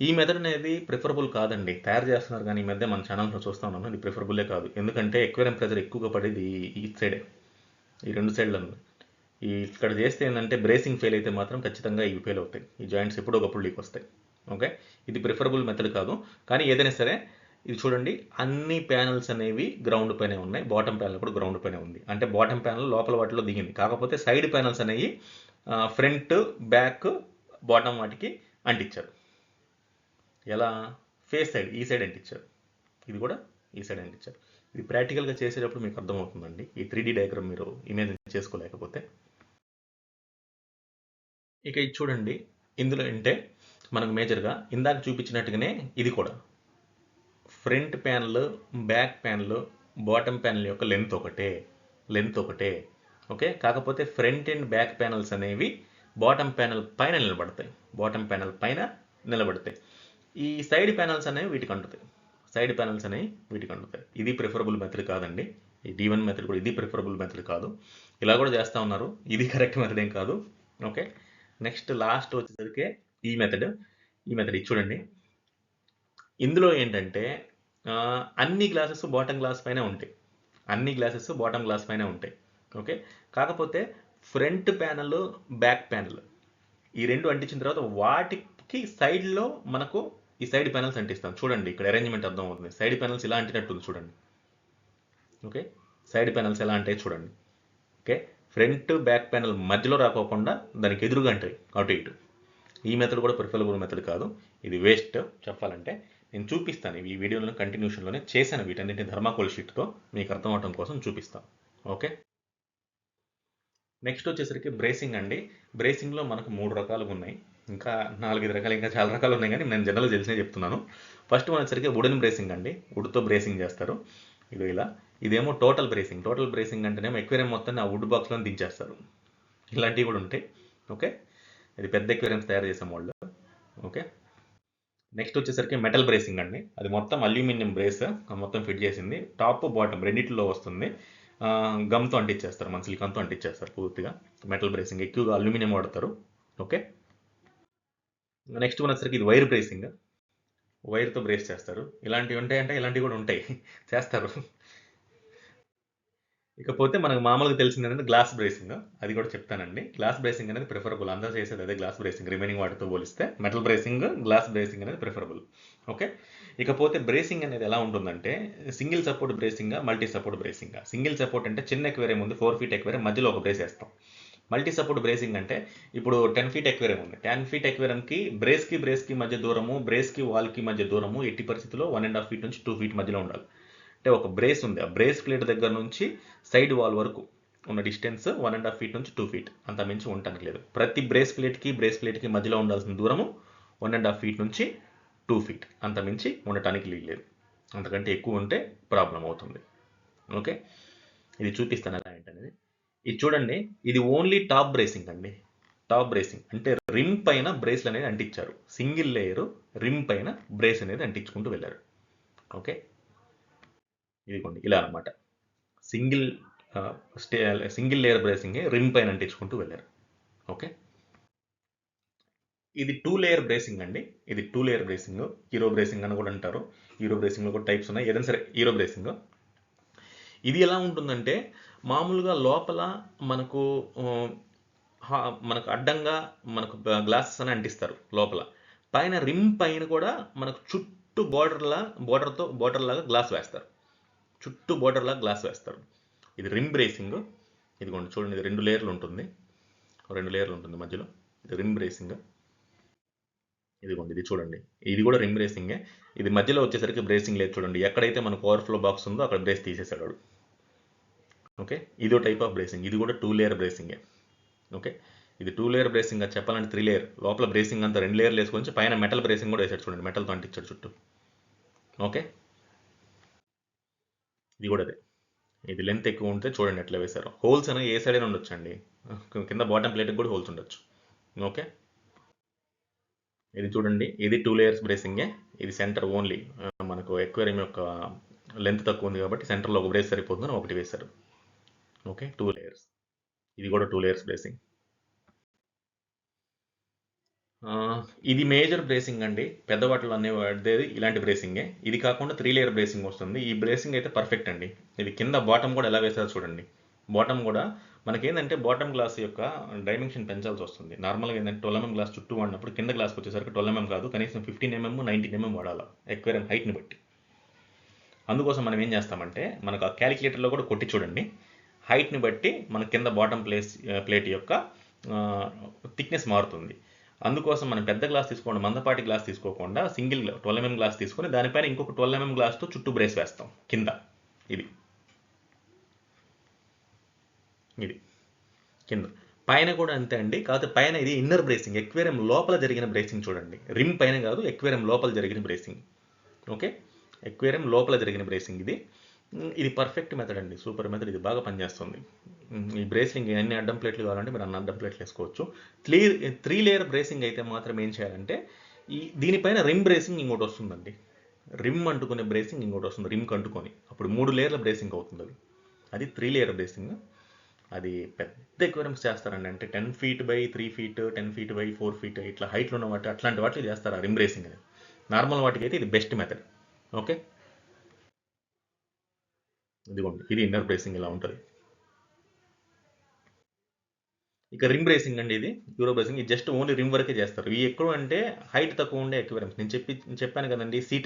ఈ మెథడ్ అనేది ప్రిఫరబుల్ కాదండి, తయారు చేస్తున్నారు కానీ ఈ మధ్య మన ఛానల్స్లో చూస్తూ ఉన్నాను, ఇది ప్రిఫరబులే కాదు. ఎందుకంటే ఎక్వేరియం ప్రెజర్ ఎక్కువగా పడేది ఈ సైడే, ఈ 2 సైడ్లను. ఇక్కడ చేస్తే ఏంటంటే బ్రేసింగ్ ఫెయిల్ అయితే మాత్రం ఖచ్చితంగా ఇవి ఫెయిల్ అవుతాయి, ఈ జాయింట్స్ ఎప్పుడో ఒకప్పుడు లీక్ వస్తాయి. ఓకే, ఇది ప్రిఫరబుల్ మెథడ్ కాదు. కానీ ఏదైనా సరే ఇది చూడండి, అన్ని ప్యానల్స్ అనేవి గ్రౌండ్ పైనే ఉన్నాయి, బాటమ్ ప్యానల్ కూడా గ్రౌండ్ పైనే ఉంది. అంటే బాటమ్ ప్యానల్ లోపల వాటిలో దిగింది. కాకపోతే సైడ్ ప్యానల్స్ అనేవి ఫ్రంట్ బ్యాక్ బాటమ్ వాటికి అంటించారు. ఎలా? ఫేస్ సైడ్ ఈ సైడ్ అంటించారు, ఇది కూడా ఈ సైడ్ అంటించారు. ఇది ప్రాక్టికల్గా చేసేటప్పుడు మీకు అర్థమవుతుందండి, ఈ 3D డయాగ్రామ్ మీరు ఇమేజ్ చేసుకోలేకపోతే. ఇక ఇది చూడండి, ఇందులో అంటే మనకు మేజర్గా ఇందాక చూపించినట్టుగానే ఇది కూడా front panel, back panel, bottom panel యొక్క లెంత్ ఒకటే. ఓకే, కాకపోతే ఫ్రంట్ అండ్ బ్యాక్ ప్యానల్స్ అనేవి బాటమ్ ప్యానల్ పైన నిలబడతాయి. ఈ సైడ్ ప్యానల్స్ అనేవి వీటికి అంటుతాయి. ఇది ప్రిఫరబుల్ మెథడ్ కాదండి. ఈ D1 మెథడ్ కూడా ఇది ప్రిఫరబుల్ మెథడ్ కాదు. ఇలా కూడా చేస్తూ ఉన్నారు, ఇది కరెక్ట్ మెథడ్ ఏం కాదు. ఓకే, నెక్స్ట్ లాస్ట్ వచ్చేసరికి ఈ మెథడ్ ఇది చూడండి. ఇందులో ఏంటంటే అన్ని గ్లాసెస్ బాటమ్ గ్లాస్ పైన ఉంటాయి. ఓకే, కాకపోతే ఫ్రంట్ ప్యానల్, బ్యాక్ ప్యానల్ ఈ రెండు అంటించిన తర్వాత వాటికి సైడ్లో మనకు ఈ సైడ్ ప్యానల్స్ అంటిస్తాం. చూడండి, ఇక్కడ అరేంజ్మెంట్ అర్థం అవుతుంది. సైడ్ ప్యానల్స్ ఇలా అంటినట్టుంది చూడండి. ఓకే, సైడ్ ప్యానల్స్ ఎలా అంటే చూడండి. ఓకే, ఫ్రంట్ బ్యాక్ ప్యానల్ మధ్యలో రాకోకుండా దానికి ఎదురుగా అంటాయి అటు ఇటు. ఈ మెథడ్ కూడా ప్రిఫరబుల్ మెథడ్ కాదు, ఇది వేస్ట్ చెప్పాలంటే. నేను చూపిస్తాను ఈ వీడియోలో కంటిన్యూషన్లోనే చేశాను, వీటన్నింటిని థర్మాకోల్ షీట్తో మీకు అర్థం అవడం కోసం చూపిస్తాను. ఓకే, నెక్స్ట్ వచ్చేసరికి బ్రేసింగ్ అండి. బ్రేసింగ్లో మనకు 3 రకాలుగా ఉన్నాయి, ఇంకా 4-5 రకాలు, ఇంకా చాలా రకాలు ఉన్నాయి, కానీ నేను జనరల్గా తెలిసినవి చెప్తున్నాను. ఫస్ట్ వచ్చేసరికి వుడెన్ బ్రేసింగ్ అండి, వుడ్తో బ్రేసింగ్ చేస్తారు. ఇలా ఇదేమో టోటల్ బ్రేసింగ్ అంటేనేమో ఎక్వేరియం మొత్తాన్ని ఆ వుడ్ బాక్స్లో దించేస్తారు. ఇలాంటివి కూడా ఉంటాయి. ఓకే, ఇది పెద్ద ఎక్వేరియంస్ తయారు చేసే వాళ్ళు. ఓకే, నెక్స్ట్ వచ్చేసరికి మెటల్ బ్రేసింగ్ అండి. అది మొత్తం అల్యూమినియం బ్రేస్ మొత్తం ఫిట్ చేసింది, టాప్ బాటమ్ రెండింటిలో వస్తుంది. గమ్తో అంటించేస్తారు, మన సిలికాన్తో అంటించేస్తారు పూర్తిగా. మెటల్ బ్రేసింగ్ ఎక్కువగా అల్యూమినియం వాడతారు. ఓకే, నెక్స్ట్ వచ్చేసరికి ఇది వైర్ బ్రేసింగ్, వైర్తో బ్రేస్ చేస్తారు. ఇలాంటివి ఉంటాయంటే ఇలాంటివి కూడా ఉంటాయి, చేస్తారు. ఇకపోతే మనకు మామూలుగా తెలిసింది అనేది గ్లాస్ బ్రేసింగ్, అది కూడా చెప్తానండి. గ్లాస్ బ్రేసింగ్ అనేది ప్రిఫరబుల్, అందరూ చేసేది అదే గ్లాస్ బ్రేసింగ్. రిమైనింగ్ వాటితో పోలిస్తే మెటల్ బ్రేసింగ్, గ్లాస్ బ్రేసింగ్ అనేది ప్రిఫరబుల్. ఓకే, ఇకపోతే బ్రేసింగ్ అనేది ఎలా ఉంటుందంటే single support bracing, multi support bracing. Single support అంటే చిన్న ఎక్వేరియం ఉంది, 4 feet ఎక్వేరియం, మధ్యలో ఒక బ్రేస్ వేస్తాం. మల్టీ సపోర్ట్ బ్రేసింగ్ అంటే ఇప్పుడు 10 feet ఎక్వేరియం ఉంది, 10 feet ఎక్వేరియంకి బ్రేస్కి మధ్య దూరము, బ్రేస్కి వాల్కి మధ్య దూరము ఎట్టి పరిస్థితుల్లో 1.5 feet నుంచి 2 feet మధ్యలో ఉండాలి. అంటే ఒక బ్రేస్ ఉంది, ఆ బ్రేస్ ప్లేట్ దగ్గర నుంచి సైడ్ వాల్ వరకు ఉన్న డిస్టెన్స్ 1.5 feet నుంచి 2 feet, అంత మించి ఉండటానికి లేదు. ప్రతి బ్రేస్ ప్లేట్కి మధ్యలో ఉండాల్సిన దూరము 1.5 feet నుంచి 2 feet, అంత మించి ఉండటానికి లేదు. అంతకంటే ఎక్కువ ఉంటే ప్రాబ్లం అవుతుంది. ఓకే, ఇది చూపిస్తాను ఎలా ఏంటనేది. ఇది చూడండి, ఇది ఓన్లీ టాప్ బ్రేసింగ్ అండి. టాప్ బ్రేసింగ్ అంటే రిమ్ పైన బ్రేస్లు అనేది అంటించారు, సింగిల్ లేయర్ రిమ్ పైన బ్రేస్ అనేది అంటించుకుంటూ వెళ్ళారు. ఓకే, ఇదిగోండి ఇలా అనమాట. సింగిల్ సింగిల్ లేయర్ బ్రేసింగే రిమ్ పైన అంటించుకుంటూ వెళ్ళారు. ఓకే, ఇది 2 లేయర్ బ్రేసింగ్ అండి. ఇది 2 లేయర్ బ్రేసింగ్, హీరో బ్రేసింగ్ అని కూడా అంటారు. హీరో బ్రేసింగ్లో కూడా టైప్స్ ఉన్నాయి, ఏదైనా సరే హీరో బ్రేసింగ్. ఇది ఎలా ఉంటుందంటే మామూలుగా లోపల మనకు మనకు అడ్డంగా మనకు గ్లాసెస్ అని అంటిస్తారు లోపల, పైన రిమ్ పైన కూడా మనకు చుట్టూ బోర్డర్ లాగా గ్లాస్ వేస్తారు, చుట్టూ బోర్డర్ లాగా గ్లాస్ వేస్తారు. ఇది రిమ్ బ్రేసింగ్. ఇదిగోండి చూడండి, ఇది 2 లేయర్లు ఉంటుంది, 2 లేయర్లు ఉంటుంది మధ్యలో. ఇది రిమ్ బ్రేసింగ్. ఇదిగోండి ఇది చూడండి, ఇది కూడా రిమ్ బ్రేసింగే. ఇది మధ్యలో వచ్చేసరికి బ్రేసింగ్ లేదు చూడండి, ఎక్కడైతే మనకు ఓవర్ఫ్లో బాక్స్ ఉందో అక్కడ బ్రేస్ తీసేసాడు వాడు. ఓకే, ఇదో టైప్ ఆఫ్ బ్రేసింగ్. ఇది కూడా 2 లేయర్ బ్రేసింగే. ఓకే, ఇది 2 లేయర్ బ్రేసింగ్, అది చెప్పాలంటే 3 లేయర్. లోపల బ్రేసింగ్ అంతా 2 లేయర్లు వేసుకొని పైన మెటల్ బ్రేసింగ్ కూడా వేసాడు చూడండి, మెటల్తో అంటించాడు చుట్టూ. ఓకే, ఇది కూడా అదే. ఇది లెంత్ ఎక్కువ ఉంటే చూడండి ఎట్లా వేశారు. హోల్స్ అనేవి ఏ సైడ్ అయినా ఉండొచ్చండి, కింద బాటమ్ ప్లేట్కి కూడా హోల్స్ ఉండొచ్చు. ఓకే, ఇది చూడండి, ఇది 2 లేయర్స్ బ్రేసింగే. ఇది సెంటర్ ఓన్లీ మనకు ఎక్వేరియం యొక్క లెంత్ తక్కువ ఉంది కాబట్టి సెంటర్లో ఒక బ్రేస్ సరిపోతుందని ఒకటి వేశారు. Okay, 2 layers. ఇది కూడా 2 లేయర్స్ బ్రేసింగ్. ఇది మేజర్ బ్రేసింగ్ అండి, పెద్ద వాటిలో అనే వాడేది ఇలాంటి బ్రేసింగే. ఇది కాకుండా 3 లేయర్ బ్రేసింగ్ వస్తుంది. ఈ బ్రేసింగ్ అయితే పర్ఫెక్ట్ అండి. ఇది కింద బాటమ్ కూడా ఎలా వేసారో చూడండి. బాటమ్ కూడా మనకేంటంటే బాటమ్ గ్లాస్ యొక్క డైమెన్షన్ పెంచాల్సి వస్తుంది. నార్మల్గా ఏంటంటే 12 mm గ్లాస్ చుట్టూ వాడినప్పుడు కింద గ్లాస్కి వచ్చేసరికి 12 mm కాదు, కనీసం 15 mm 19 mm వాడాలి ఎక్వేరియం హైట్ని బట్టి. అందుకోసం మనం ఏం చేస్తామంటే మనకు ఆ క్యాలిక్యులేటర్లో కూడా కొట్టి చూడండి, హైట్ని బట్టి మన కింద బాటమ్ ప్లేట్ యొక్క థిక్నెస్ మారుతుంది. అందుకోసం మనం పెద్ద గ్లాస్ తీసుకోండి, మందపాటి గ్లాస్ తీసుకోకుండా సింగిల్ 12 mm గ్లాస్ తీసుకొని దానిపైన ఇంకొక 12 mm గ్లాస్తో చుట్టూ బ్రేస్ వేస్తాం కింద. ఇది ఇది కింద పైన కూడా అంతే అండి. కాకపోతే పైన ఇది ఇన్నర్ బ్రేసింగ్, ఎక్వేరియం లోపల జరిగిన బ్రేసింగ్ చూడండి. రిమ్ పైన కాదు, ఎక్వేరియం లోపల జరిగిన బ్రేసింగ్. ఓకే, ఎక్వేరియం లోపల జరిగిన బ్రేసింగ్ ఇది. ఇది పర్ఫెక్ట్ మెథడ్ అండి, సూపర్ మెథడ్. ఇది బాగా పనిచేస్తుంది. ఈ బ్రేసింగ్ ఎన్ని అడ్డం ప్లేట్లు కావాలంటే మీరు అన్ని అడ్డం ప్లేట్లు వేసుకోవచ్చు. 3 లేయర్ బ్రేసింగ్ అయితే మాత్రం ఏం చేయాలంటే దీనిపైన రిమ్ బ్రేసింగ్ ఇంకోటి వస్తుందండి, రిమ్ అంటుకునే బ్రేసింగ్ ఇంకోటి వస్తుంది, రిమ్కి అంటుకొని అప్పుడు 3 లేయర్ల బ్రేసింగ్ అవుతుంది. అది 3 లేయర్ బ్రేసింగ్. అది పెద్ద ఎక్వేరియంస్ చేస్తారండి, అంటే 10 feet by 3 feet, 10 feet by 4 feet ఇట్లా హైట్లో ఉన్న వాటి అట్లాంటి వాటికి చేస్తారు ఆ రిమ్ బ్రేసింగ్ అనేది. నార్మల్ వాటికి అయితే ఇది బెస్ట్ మెథడ్. ఓకే, ఇదిగోండి ఇది ఇన్నర్ బ్రేసింగ్ ఇలా ఉంటుంది. ఇక రిమ్ బ్రేసింగ్ అండి, ఇది యూరో బ్రేసింగ్. ఇది జస్ట్ ఓన్లీ రిమ్ వరకే చేస్తారు. ఇవి ఎక్కువ అంటే హైట్ తక్కువ ఉండే ఎక్వేరియంస్. నేను చెప్పాను కదండి, సి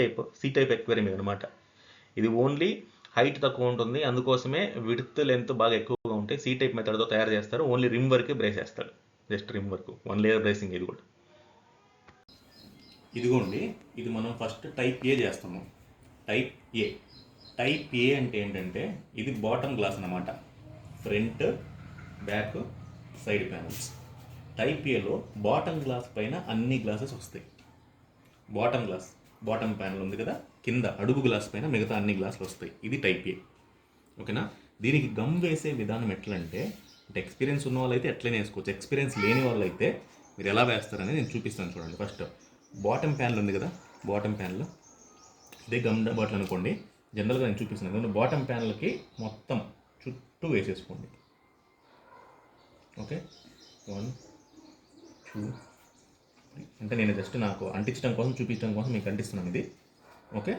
టైప్ ఎక్వేరియం ఇది అనమాట. ఇది ఓన్లీ హైట్ తక్కువ ఉంటుంది, అందుకోసమే విడ్త్ లెంత్ బాగా ఎక్కువగా ఉంటాయి. సి టైప్ మెథడ్తో తయారు చేస్తారు. ఓన్లీ రిమ్ వరకే బ్రేస్ చేస్తాడు, జస్ట్ రిమ్ వరకు. 1 లేయర్ బ్రేసింగ్ ఇది కూడా. ఇదిగోండి, ఇది మనం ఫస్ట్ టైప్ ఏ చేస్తాము. టైప్ ఏ అంటే ఏంటంటే ఇది బాటమ్ గ్లాస్ అన్నమాట, front back side panels. Type ఏలో బాటమ్ గ్లాస్ పైన అన్ని గ్లాసెస్ వస్తాయి. బాటమ్ ప్యానల్ ఉంది కదా, కింద అడుగు గ్లాస్ పైన మిగతా అన్ని గ్లాసులు వస్తాయి. ఇది టైప్ ఏ. ఓకేనా, దీనికి గమ్ వేసే విధానం ఎట్లంటే ఎక్స్పీరియన్స్ ఉన్న వాళ్ళైతే ఎట్లనే వేసుకోవచ్చు, ఎక్స్పీరియన్స్ లేని వాళ్ళు అయితే మీరు ఎలా వేస్తారనేది నేను చూపిస్తాను చూడండి. ఫస్ట్ బాటమ్ ప్యానల్ ఉంది కదా, బాటమ్ ప్యానల్ ఇదే గమ్ బాటిల్ అనుకోండి. జనరల్గా నేను చూపిస్తున్నాను ఎందుకంటే బాటమ్ ప్యానల్కి మొత్తం చుట్టూ వేసేసుకోండి. ఓకే, 1 2 3 అంటే నేను జస్ట్ నాకు అంటించడం కోసం చూపించడం కోసం మీకు అంటిస్తున్నాను ఇది. ఓకే,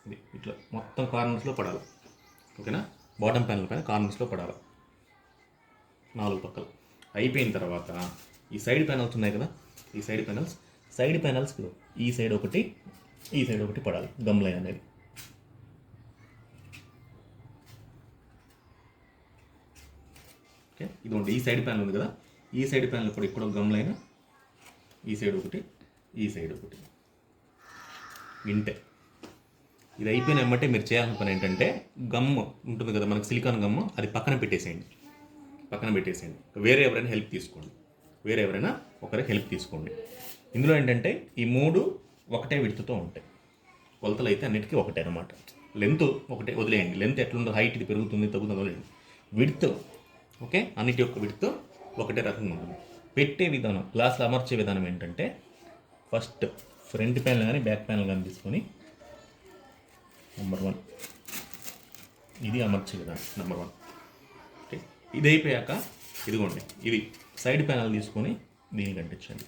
ఇది ఇట్లా మొత్తం కార్నర్స్లో పడాలి. ఓకేనా, బాటమ్ ప్యానల్ పైన కార్నర్స్లో పడాలి 4 పక్కలు. అయిపోయిన తర్వాత ఈ సైడ్ ప్యానల్స్ ఉన్నాయి కదా, ఈ సైడ్ ప్యానల్స్కి ఈ సైడ్ ఒకటి పడాలి గమ్ లైన్ అనేది. ఓకే, ఇదిగోండి ఈ సైడ్ ప్యానల్ ఉంది కదా, ఈ సైడ్ ప్యానల్ కూడా ఇక్కడ గమ్ లైన్, ఈ సైడ్ ఒకటి వింటే. ఇది అయిపోయిన వెంబటే మీరు చేయాల్సిన పని ఏంటంటే గమ్ ఉంటుంది కదా మనకు, సిలికాన్ గమ్, అది పక్కన పెట్టేసేయండి. వేరే ఎవరైనా హెల్ప్ తీసుకోండి. ఇందులో ఏంటంటే ఈ 3 ఒకటే విడ్త్తో ఉంటాయి. కొలతలు అయితే అన్నిటికీ ఒకటే అనమాట. లెంత్ ఒకటే వదిలేయండి. లెంత్ ఎట్లుందో హైట్ ఇది పెరుగుతుంది తగ్గుతుంది వదిలేయండి. విడ్త్ ఓకే, అన్నిటి యొక్క విడ్త్ ఒకటే రకంగా ఉంటుంది. పెట్టే విధానం, గ్లాసులు అమర్చే విధానం ఏంటంటే ఫస్ట్ ఫ్రంట్ ప్యానల్ కానీ బ్యాక్ ప్యానల్ కానీ తీసుకొని నెంబర్ 1 ఇది అమర్చే విధానం నెంబర్ 1. ఓకే, ఇది అయిపోయాక ఇదిగోండి ఇది సైడ్ ప్యానల్ తీసుకొని దీనికి అంటించండి.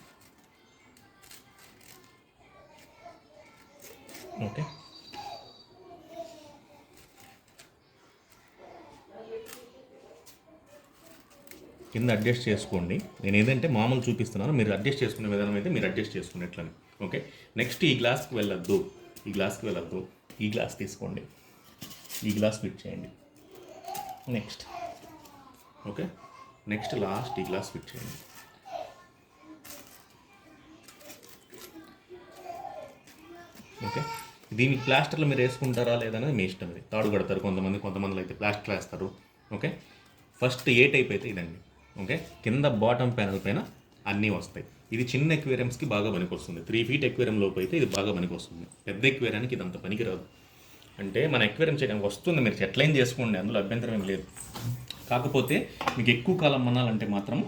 ఓకే, కింద అడ్జస్ట్ చేసుకోండి. నేను ఏదంటే మామూలు చూపిస్తున్నాను, మీరు అడ్జస్ట్ చేసుకునే విధానం అయితే మీరు అడ్జస్ట్ చేసుకునేట్లని. ఓకే, నెక్స్ట్ ఈ గ్లాస్కి వెళ్ళొద్దు, ఈ గ్లాస్కి వెళ్ళొద్దు, ఈ గ్లాస్ తీసుకోండి, ఈ గ్లాస్ ఫిట్ చేయండి. నెక్స్ట్ ఓకే, నెక్స్ట్ లాస్ట్ ఈ గ్లాస్ ఫిట్ చేయండి. ఓకే, దీనికి ప్లాస్టర్లు మీరు వేసుకుంటారా లేదనేది మీ ఇష్టం. అది తాడు కడతారు కొంతమంది అయితే ప్లాస్టర్ వేస్తారు. ఓకే, ఫస్ట్ ఏ టైప్ అయితే ఇదండి. ఓకే, కింద బాటమ్ ప్యానల్ పైన అన్నీ వస్తాయి. ఇది చిన్న ఎక్వేరియంస్కి బాగా పనికొస్తుంది. 3 feet ఎక్వేరియం లోపు అయితే ఇది బాగా పనికొస్తుంది. పెద్ద ఎక్వేరియానికి ఇదంత పనికిరాదు. అంటే మన ఎక్వేరియం చేయడానికి వస్తుంది, మీరు సెట్లైన్ చేసుకోండి, అందులో అభ్యంతరం ఏం లేదు. కాకపోతే మీకు ఎక్కువ కాలం మనాలంటే మాత్రం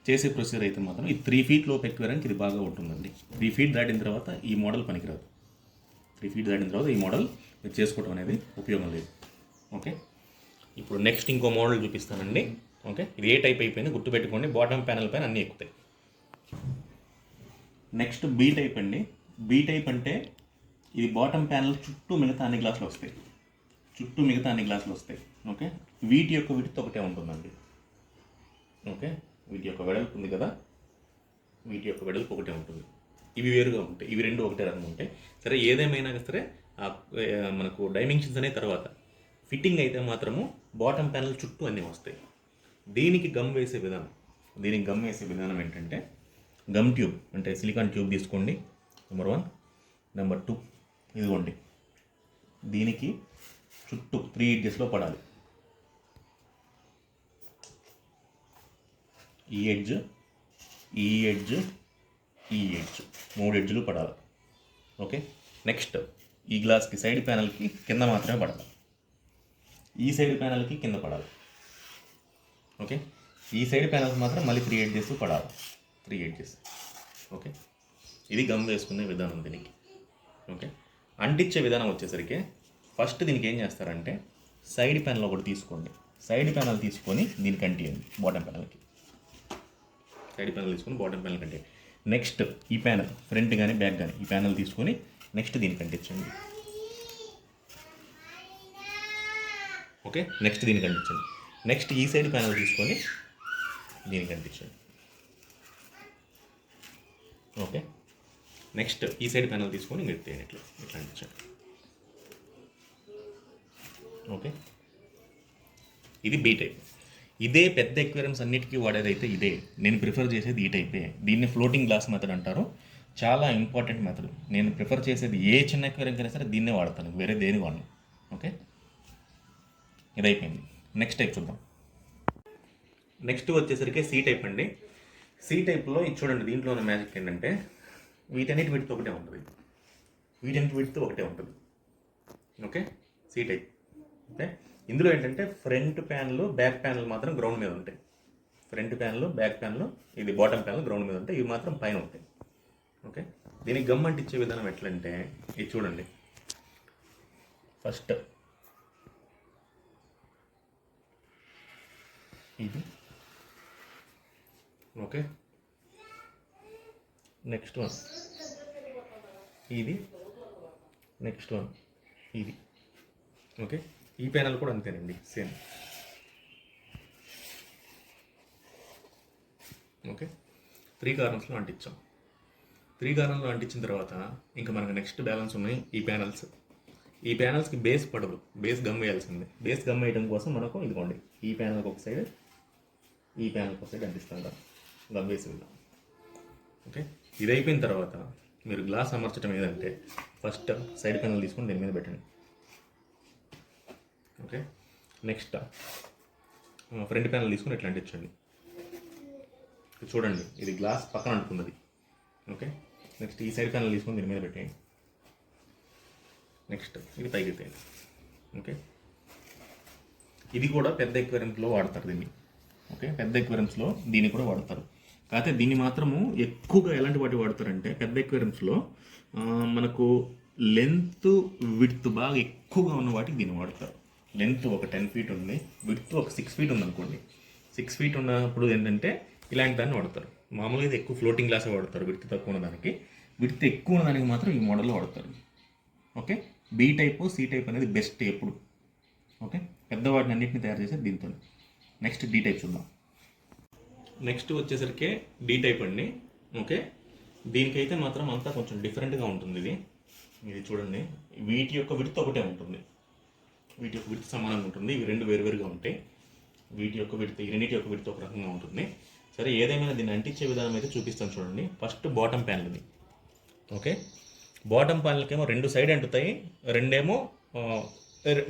చేసే ప్రొసీజర్ అయితే మాత్రం ఈ 3 feet లోపు ఎక్వేరియానికి ఇది బాగా ఉంటుందండి. 3 feet దాటిన తర్వాత ఈ మోడల్ పనికిరాదు. 3 feet దాటిన తర్వాత ఈ మోడల్ మీరు చేసుకోవడం అనేది ఉపయోగం లేదు. ఓకే, ఇప్పుడు నెక్స్ట్ ఇంకో మోడల్ చూపిస్తానండి. ఓకే, ఇది ఏ టైప్ అయిపోయింది గుర్తుపెట్టుకోండి, బాటమ్ ప్యానల్ పైన అన్నీ ఎక్కుతాయి. నెక్స్ట్ బీ టైప్ అండి. బీ టైప్ అంటే ఇది బాటమ్ ప్యానల్ చుట్టూ మిగతా అన్ని గ్లాసులు వస్తాయి, చుట్టూ మిగతా అన్ని గ్లాసులు వస్తాయి. ఓకే, వీటి యొక్క విడ్త్ ఒకటే ఉంటుందండి. ఓకే, వీటి యొక్క వెడల్పు ఉంది కదా, వీటి యొక్క వెడల్పు ఒకటే ఉంటుంది. ఇవి వేరుగా ఉంటాయి, ఇవి రెండు ఒకటే రకంగా ఉంటాయి. సరే, ఏదేమైనా సరే మనకు డైమెన్షన్స్ అనే తర్వాత ఫిట్టింగ్ అయితే మాత్రము బాటమ్ ప్యానల్ చుట్టూ అన్నీ వస్తాయి. దీనికి గమ్ వేసే విధానం ఏంటంటే గమ్ ట్యూబ్ అంటే సిలికాన్ ట్యూబ్ తీసుకోండి నెంబర్ 1. నెంబర్ 2 ఇదిగోండి, దీనికి చుట్టూ 3 edgesలో పడాలి. ఈ ఎడ్జ్, ఈ ఎడ్జ్, ఈ ఎడ్జ్, 3 edges పడాలి. ఓకే, నెక్స్ట్ ఈ గ్లాస్కి సైడ్ ప్యానల్కి కింద మాత్రమే పడాలి, ఈ సైడ్ ప్యానల్కి కింద పడాలి. ఓకే, ఈ సైడ్ ప్యానల్కి మాత్రం మళ్ళీ 3 edges పడాలి, 3 edges. ఓకే, ఇది గమ్ వేసుకునే విధానం దీనికి. ఓకే, అంటించే విధానం వచ్చేసరికి ఫస్ట్ దీనికి ఏం చేస్తారంటే సైడ్ ప్యానల్ ఒకటి తీసుకోండి, సైడ్ ప్యానల్ తీసుకొని దీనికి అంటియండి, బాటమ్ ప్యానల్కి. సైడ్ ప్యానల్ తీసుకొని బాటమ్ ప్యానల్ కంటే నెక్స్ట్ ఈ ప్యానల్ ఫ్రంట్ కానీ బ్యాక్ కానీ ఈ ప్యానల్ తీసుకొని నెక్స్ట్ దీనికి అంటించండి. ఓకే, నెక్స్ట్ దీనికి అంటించండి. నెక్స్ట్ ఈ సైడ్ ప్యానల్ తీసుకొని దీనికి అంటించండి. ఓకే, నెక్స్ట్ ఈ సైడ్ ప్యానల్ తీసుకొని మీరు ఇట్లా అంటించండి. ఓకే, ఇది బీ టైప్. ఇదే పెద్ద ఎక్వేరియంస్ అన్నిటికీ వాడేదైతే ఇదే. నేను ప్రిఫర్ చేసేది ఈ టైపే. దీన్ని ఫ్లోటింగ్ గ్లాస్ మెథడ్ అంటారు. చాలా ఇంపార్టెంట్ మెథడ్. నేను ప్రిఫర్ చేసేది ఏ చిన్న ఎక్వేరియం కైనా సరే దీన్నే వాడతాను, వేరే దేని వాడను. ఓకే, ఇది అయిపోయింది. నెక్స్ట్ టైప్ చూద్దాం. నెక్స్ట్ వచ్చేసరికి సి టైప్ అండి. సి టైప్లో ఇది చూడండి, దీంట్లో ఉన్న మ్యాజిక్ ఏంటంటే వీటన్నిటి విడ్త్ ఒకటే ఉంటుంది, వీటన్నిటి విడ్త్ ఒకటే ఉంటుంది. Okay, C type. ఓకే, ఇందులో ఏంటంటే ఫ్రంట్ ప్యానల్ బ్యాక్ ప్యానల్ మాత్రం గ్రౌండ్ మీద ఉంటాయి. ఫ్రంట్ ప్యానల్ బ్యాక్ ప్యానల్ ఇది బాటమ్ ప్యానల్ గ్రౌండ్ మీద ఉంటాయి, ఇవి మాత్రం పైన ఉంటాయి. ఓకే, దీనికి గమ్ అంటించే విధానం ఎట్లంటే ఇది చూడండి. ఫస్ట్ ఇది. ఓకే, నెక్స్ట్ వన్ ఇది, నెక్స్ట్ వన్ ఇది. ఓకే, ఈ ప్యానల్ కూడా అంతేనండి, సేమ్. ఓకే, 3 కార్నర్స్లో అంటించాం. 3 కార్నర్లో అంటించిన తర్వాత ఇంకా మనకు నెక్స్ట్ బ్యాలెన్స్ ఉన్నాయి ఈ ప్యానల్స్. ఈ ప్యానల్స్కి బేస్ పడదు, బేస్ గమ్ వేయాల్సిందే. బేస్ గమ్ వేయడం కోసం మనకు ఇదిగోండి ఈ ప్యానల్కి ఒక సైడ్, ఈ ప్యానల్కి ఒక సైడ్ అంటిస్తాం కదా గమ్ వేసి వెళ్దాం. ఓకే, ఇది అయిపోయిన తర్వాత మీరు గ్లాస్ అమర్చడం ఏదంటే ఫస్ట్ సైడ్ ప్యానల్ తీసుకొని దీని మీద పెట్టండి. ఓకే, నెక్స్ట్ ఫ్రంట్ ప్యానల్ తీసుకొని ఇట్లా అంటించండి. చూడండి, ఇది గ్లాస్ పక్కన అంటుకున్నది. ఓకే, నెక్స్ట్ ఈ సైడ్ ప్యానల్ తీసుకొని దీని మీద పెట్టేయండి. నెక్స్ట్ ఇది పైకి ఎత్తేయండి. ఓకే, ఇది కూడా పెద్ద ఎక్వేరియంలో వాడతారు దీన్ని. ఓకే, పెద్ద ఎక్వేరియంస్లో దీన్ని కూడా వాడతారు. కాకపోతే దీన్ని మాత్రము ఎక్కువగా ఎలాంటి వాటి వాడతారంటే పెద్ద ఎక్వేరియంస్లో మనకు లెంత్ విడ్త్ బాగా ఎక్కువగా ఉన్న వాటికి దీన్ని వాడతారు. లెంత్ ఒక 10 feet ఉంది, విడ్త్ ఒక 6 feet ఉందనుకోండి. 6 feet ఉన్నప్పుడు ఏంటంటే ఇలాంటి దాన్ని వాడతారు. మామూలుగా ఇది ఎక్కువ ఫ్లోటింగ్ గ్లాసే వాడతారు. విడ్త్ తక్కువ ఉన్న దానికి, విడ్త్ ఎక్కువ ఉన్న దానికి మాత్రం ఈ మోడల్లో వాడతారు. Okay, B type C type అనేది బెస్ట్ ఎప్పుడు. ఓకే, పెద్దవాటిని అన్నింటిని తయారు చేసేది దీంతో. నెక్స్ట్ డి టైప్ చూద్దాం. నెక్స్ట్ వచ్చేసరికి డి టైప్ అండి. ఓకే, దీనికైతే మాత్రం అంతా కొంచెం డిఫరెంట్గా ఉంటుంది. ఇది చూడండి, వీటి యొక్క విడ్త్ ఒకటే ఉంటుంది. వీటి యొక్క విడ్త్ సమానంగా ఉంటుంది. ఇవి రెండు వేరువేరుగా ఉంటాయి. వీటి యొక్క విడ్త్, ఈ రెండింటి యొక్క విడ్త్ ఒక రకంగా ఉంటుంది. సరే, ఏదేమైనా దీన్ని అంటించే విధానం అయితే చూపిస్తాను చూడండి. ఫస్ట్ బాటమ్ ప్యానల్ ఇది. ఓకే, బాటమ్ ప్యానల్కేమో 2 సైడ్ అంటుతాయి, రెండేమో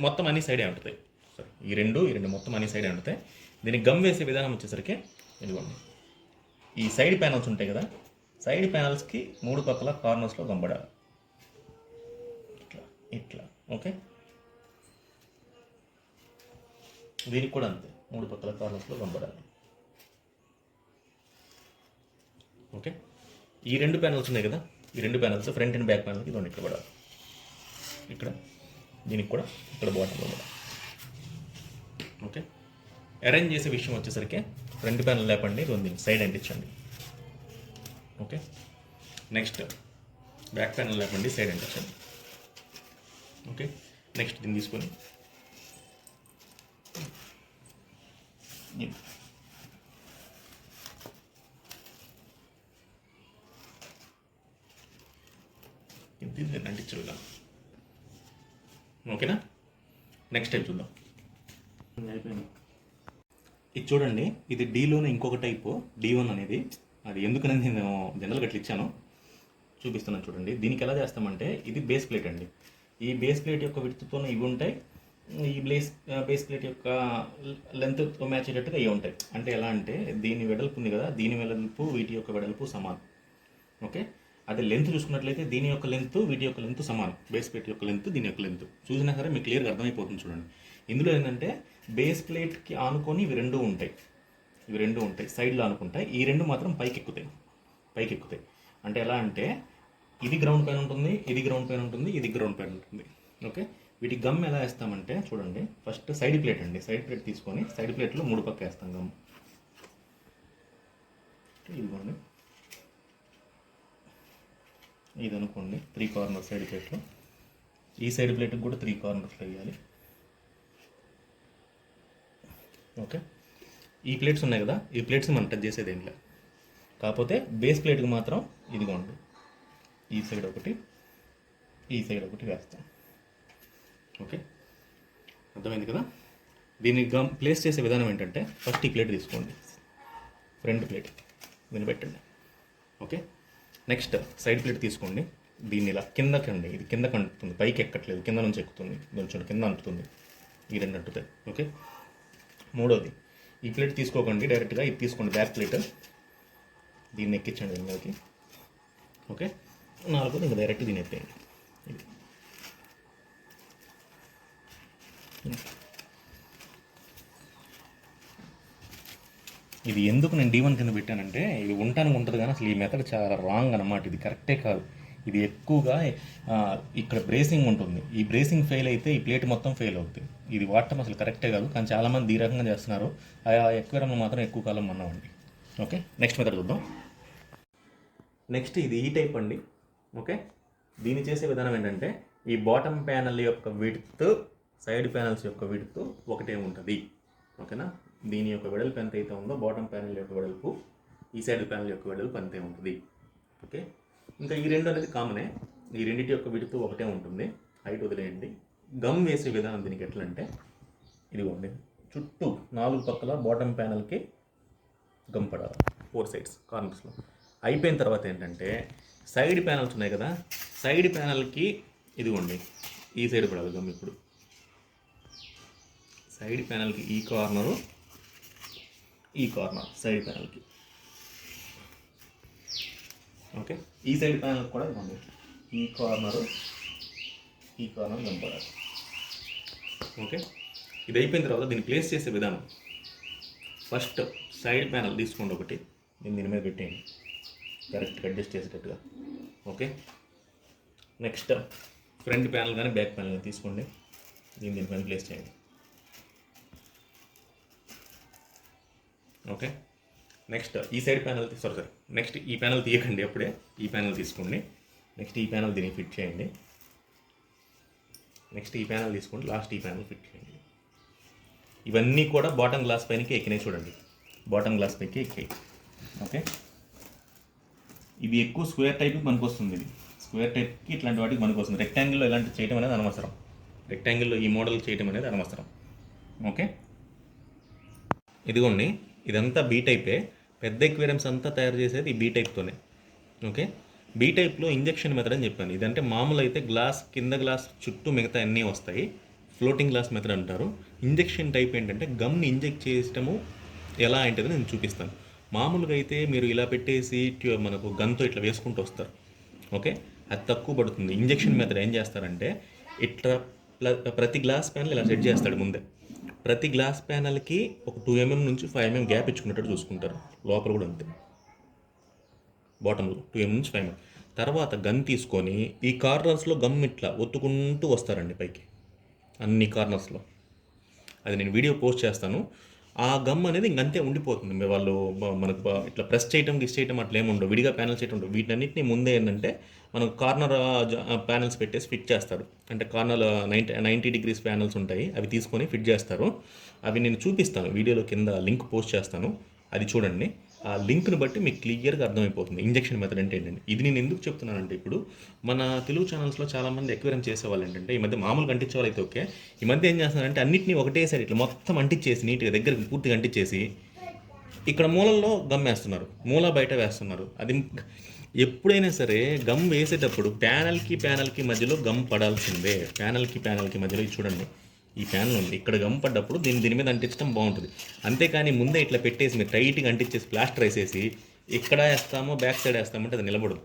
మొత్తం అన్ని సైడే అంటుతాయి. సరే, ఈ రెండు మొత్తం అన్ని సైడే అంటుతాయి. దీనికి గమ్ వేసే విధానం వచ్చేసరికి ఇదిగోండి, ఈ సైడ్ ప్యానల్స్ ఉంటాయి కదా, సైడ్ ప్యానల్స్కి 3 పక్కల కార్నర్స్లో గంపడాలి. ఇట్లా ఇట్లా. ఓకే, దీనికి కూడా అంతే, 3 పక్కల కార్నర్స్లో గంపడాలి. ఓకే, ఈ 2 ప్యానల్స్ ఉన్నాయి కదా, ఈ 2 ప్యానల్స్ ఫ్రంట్ అండ్ బ్యాక్ ప్యానల్కి ఇదిగోండి ఇక్కడ పడాలి. ఇక్కడ దీనికి కూడా ఇక్కడ బాటంలో పడాలి. ఓకే, అరేంజ్ చేసే విషయం వచ్చేసరికి ఫ్రంట్ ప్యానల్ లేపండి, దీనికి సైడ్ అంటించండి. ఓకే, నెక్స్ట్ బ్యాక్ ప్యానల్ లేపండి, సైడ్ అంటించండి. ఓకే, నెక్స్ట్ దీన్ని తీసుకొని దీన్ని అంటించగల. ఓకేనా, నెక్స్ట్ టైప్ చూద్దాం. అయిపోయింది. ఇది చూడండి, ఇది డీలోనే ఇంకొక టైపు D1 అనేది. అది ఎందుకనేది నేను జనరల్గా అట్లా ఇచ్చాను, చూపిస్తున్నాను చూడండి. దీనికి ఎలా చేస్తామంటే, ఇది బేస్ ప్లేట్ అండి. ఈ బేస్ ప్లేట్ యొక్క విడ్త్తోనే ఇవి ఉంటాయి, ఈ బేస్ ప్లేట్ యొక్క లెంత్తో మ్యాచ్ అయ్యేటట్టుగా ఇవి ఉంటాయి. అంటే ఎలా అంటే, దీని వెడల్పు ఉంది కదా, దీని వెడల్పు వీటి యొక్క వెడల్పు సమానం. ఓకే, అదే లెంత్ చూసుకున్నట్లయితే దీని యొక్క లెంత్ వీటి యొక్క లెంత్ సమానం. బేస్ ప్లేట్ యొక్క లెంత్ దీని యొక్క లెంత్ చూసినా సరే మీకు క్లియర్గా అర్థమైపోతుంది చూడండి. ఇందులో ఏంటంటే బేస్ ప్లేట్కి ఆనుకొని ఇవి రెండు ఉంటాయి, సైడ్లో ఆనుకుంటాయి. ఈ రెండు మాత్రం పైకి ఎక్కుతాయి. అంటే ఎలా అంటే, ఇది గ్రౌండ్ పైన ఉంటుంది, ఇది గ్రౌండ్ పైన ఉంటుంది, ఇది గ్రౌండ్ పైన ఉంటుంది. ఓకే, వీటి గమ్ ఎలా వేస్తామంటే చూడండి, ఫస్ట్ సైడ్ ప్లేట్ అండి. సైడ్ ప్లేట్ తీసుకొని సైడ్ ప్లేట్లో 3 పక్క వేస్తాం గమ్. ఇదిగోండి, ఇది అనుకోండి 3 కార్నర్ సైడ్ ప్లేట్లో. ఈ సైడ్ ప్లేట్కి కూడా 3 కార్నర్స్లో వేయాలి. ఓకే, ఈ ప్లేట్స్ ఉన్నాయి కదా, ఈ ప్లేట్స్ మనం టచ్ చేసేది ఏం లేదు. కాకపోతే బేస్ ప్లేట్కి మాత్రం ఇదిగోండి, ఈ సైడ్ ఒకటి, ఈ సైడ్ ఒకటి వేస్తాం. ఓకే, అర్థమైంది కదా. దీన్ని ప్లేస్ చేసే విధానం ఏంటంటే, ఫస్ట్ ఈ ప్లేట్ తీసుకోండి, ఫ్రంట్ ప్లేట్ దీన్ని పెట్టండి. ఓకే, నెక్స్ట్ సైడ్ ప్లేట్ తీసుకోండి, దీన్ని ఇలా కిందకండి, ఇది కిందకి అంటుతుంది, పైకి ఎక్కట్లేదు, కింద నుంచి ఎక్కుతుంది, కొంచెం కింద అంటుతుంది, ఈ రెండు అంటుతాయి. ఓకే, మూడోది, ఈ ప్లేట్ తీసుకోకండి, డైరెక్ట్గా ఇది తీసుకోండి, బ్యాక్ ప్లేట్, దీన్ని ఎక్కించండి దీని మీదకి. ఓకే, నాలుగోది ఇంకా డైరెక్ట్ దీన్ని ఎత్తేయండి. ఇది ఎందుకు నేను D1 కింద పెట్టానంటే, ఇది ఉండటానికి ఉంటుంది కానీ అసలు ఈ మెథడ్ చాలా రాంగ్ అన్నమాట. ఇది కరెక్టే కాదు. ఇది ఎక్కువగా ఇక్కడ బ్రేసింగ్ ఉంటుంది, ఈ బ్రేసింగ్ ఫెయిల్ అయితే ఈ ప్లేట్ మొత్తం ఫెయిల్ అవుతుంది. ఇది వాడటం అసలు కరెక్టే కాదు, కానీ చాలామంది ఈ రకంగా చేస్తున్నారు. ఆ ఎక్వేరియంలో మాత్రం ఎక్కువ కాలం మన్నామండి. ఓకే, నెక్స్ట్ మెథడ్ చూద్దాం. నెక్స్ట్ ఇది ఈ టైప్ అండి. ఓకే, దీన్ని చేసే విధానం ఏంటంటే, ఈ బాటమ్ ప్యానల్ యొక్క విడ్త్ సైడ్ ప్యానల్స్ యొక్క విడ్త్ ఒకటే ఉంటుంది. ఓకేనా, దీని యొక్క వెడల్పు ఎంత అయితే ఉందో బాటమ్ ప్యానల్ యొక్క వెడల్పు ఈ సైడ్ ప్యానల్ యొక్క వెడల్పు అంతే ఉంటుంది. ఓకే, ఇంకా ఈ రెండు అనేది కామనే, ఈ రెండింటి యొక్క విడ్త్ ఒకటే ఉంటుంది. హైట్ వదిలేయండి. గమ్ వేసే విధానం దీనికి ఎట్లా అంటే, ఇదిగోండి, చుట్టూ 4 పక్కల బాటమ్ ప్యానల్కి గమ్ పడాలి, 4 సైడ్స్ కార్నర్స్లో. అయిపోయిన తర్వాత ఏంటంటే, సైడ్ ప్యానల్స్ ఉన్నాయి కదా, సైడ్ ప్యానల్కి ఇదిగోండి ఈ సైడ్ పడాలి గమ్. ఇప్పుడు సైడ్ ప్యానల్కి ఈ కార్నరు, ఈ కార్నర్ సైడ్ ప్యానల్కి. ఓకే, ఈ సైడ్ ప్యానల్ కూడా ఇవ్వండి, ఈ కార్నర్ కనపడాలి. ఓకే, ఇది అయిపోయిన తర్వాత దీన్ని ప్లేస్ చేసే విధానం ఫస్ట్ సైడ్ ప్యానల్ తీసుకోండి ఒకటి, దీని మీద పెట్టేయండి కరెక్ట్గా అడ్జస్ట్ చేసేటట్టుగా. ఓకే, నెక్స్ట్ ఫ్రంట్ ప్యానల్ కానీ బ్యాక్ ప్యానల్ కానీ తీసుకోండి, దీనిపైన ప్లేస్ చేయండి. ఓకే, నెక్స్ట్ ఈ సైడ్ ప్యానల్ నెక్స్ట్ ఈ ప్యానల్ తీయకండి, అప్పుడే ఈ ప్యానల్ తీసుకోండి. నెక్స్ట్ ఈ ప్యానల్ దీనికి ఫిట్ చేయండి. నెక్స్ట్ ఈ ప్యానల్ తీసుకోండి, లాస్ట్ ఈ ప్యానల్ ఫిట్ చేయండి. ఇవన్నీ కూడా బాటమ్ గ్లాస్ పైనకి ఎక్కినాయి చూడండి, బాటమ్ గ్లాస్ పైకి ఎక్కాయి. ఓకే, ఇది ఎక్కువ స్క్వేర్ టైప్కి మనకు వస్తుంది. ఇది స్క్వేర్ టైప్కి ఇట్లాంటి వాటికి మనకు వస్తుంది. రెక్టాంగిల్లో ఇలాంటి చేయడం అనేది అనవసరం, రెక్టాంగిల్లో ఈ మోడల్ చేయడం అనేది అనవసరం. ఓకే, ఇదిగోండి ఇదంతా బీ టైపే. పెద్ద ఎక్వేరియంస్ అంతా తయారు చేసేది ఈ బీ టైప్తోనే. ఓకే, బీ టైప్లో ఇంజెక్షన్ మెథడ్ అని చెప్పాను. ఇదంటే మామూలు అయితే గ్లాస్ కింద గ్లాస్ చుట్టూ మిగతా అన్నీ వస్తాయి, ఫ్లోటింగ్ గ్లాస్ మెథడ్ అంటారు. ఇంజెక్షన్ టైప్ ఏంటంటే గమ్ని ఇంజెక్ట్ చేయటము ఎలా ఏంటిదో నేను చూపిస్తాను. మామూలుగా అయితే మీరు ఇలా పెట్టేసి మనకు గన్తో ఇట్లా వేసుకుంటూ వస్తారు. ఓకే, అది తక్కువ పడుతుంది. ఇంజెక్షన్ మెథడ్ ఏం చేస్తారంటే ఇట్లా ప్రతి గ్లాస్ ప్యానల్ ఇలా సెట్ చేస్తాడు ముందే. ప్రతి గ్లాస్ ప్యానల్కి ఒక 2 mm నుంచి 5 mm గ్యాప్ ఇచ్చుకున్నట్టు చూసుకుంటారు. లోపల కూడా అంతే, బాటంలో 2 mm నుంచి 5 mm. తర్వాత గన్ తీసుకొని ఈ కార్నర్స్లో గమ్ ఇట్లా ఒత్తుకుంటూ వస్తారండి పైకి, అన్ని కార్నర్స్లో. అది నేను వీడియో పోస్ట్ చేస్తాను. ఆ గమ్ అనేది ఇంకంతే ఉండిపోతుంది. వాళ్ళు మనకు ఇట్లా ప్రెస్ చేయటం గిస్ చేయటం అట్లా ఏమి ఉండవు, విడిగా ప్యానల్స్ చేయటం ఉండవు. వీటన్నిటిని ముందే ఏంటంటే మనకు కార్నర్ ప్యానల్స్ పెట్టేసి ఫిట్ చేస్తారు. అంటే కార్నర్ 90 degrees ప్యానల్స్ ఉంటాయి, అవి తీసుకొని ఫిట్ చేస్తారు. అవి నేను చూపిస్తాను వీడియోలో, కింద లింక్ పోస్ట్ చేస్తాను, అది చూడండి. ఆ లింక్ని బట్టి మీకు క్లియర్గా అర్థమైపోతుంది ఇంజెక్షన్ మెథడ్ అంటే ఏంటండి. ఇది నేను ఎందుకు చెప్తున్నానంటే ఇప్పుడు మన తెలుగు ఛానల్స్లో చాలామంది ఎక్వేరియం చేసేవాళ్ళు ఏంటంటే ఈ మధ్య మామూలుగా అంటించేవాళ్ళు అయితే ఓకే, ఈ మధ్య ఏం చేస్తున్నారంటే అన్నింటినీ ఒకటేసారి ఇట్లా మొత్తం అంటించేసి నీట్గా దగ్గరికి పూర్తిగా అంటించేసి ఇక్కడ మూలల్లో గమ్ వేస్తున్నారు, మూల బయట వేస్తున్నారు. అది ఎప్పుడైనా సరే గమ్ వేసేటప్పుడు ప్యానల్కి మధ్యలో గమ్ పడాల్సిందే. ప్యానల్కి మధ్యలో చూడండి, ఈ ప్యానల్ ఉంది, ఇక్కడ గమ్ పడ్డప్పుడు దీని మీద అంటించడం బాగుంటుంది. అంతేకాని ముందే ఇట్లా పెట్టేసి మీరు టైట్గా అంటించేసి ప్లాస్టర్ వేసేసి ఇక్కడ వేస్తామో బ్యాక్ సైడ్ వేస్తామంటే అది నిలబడదు.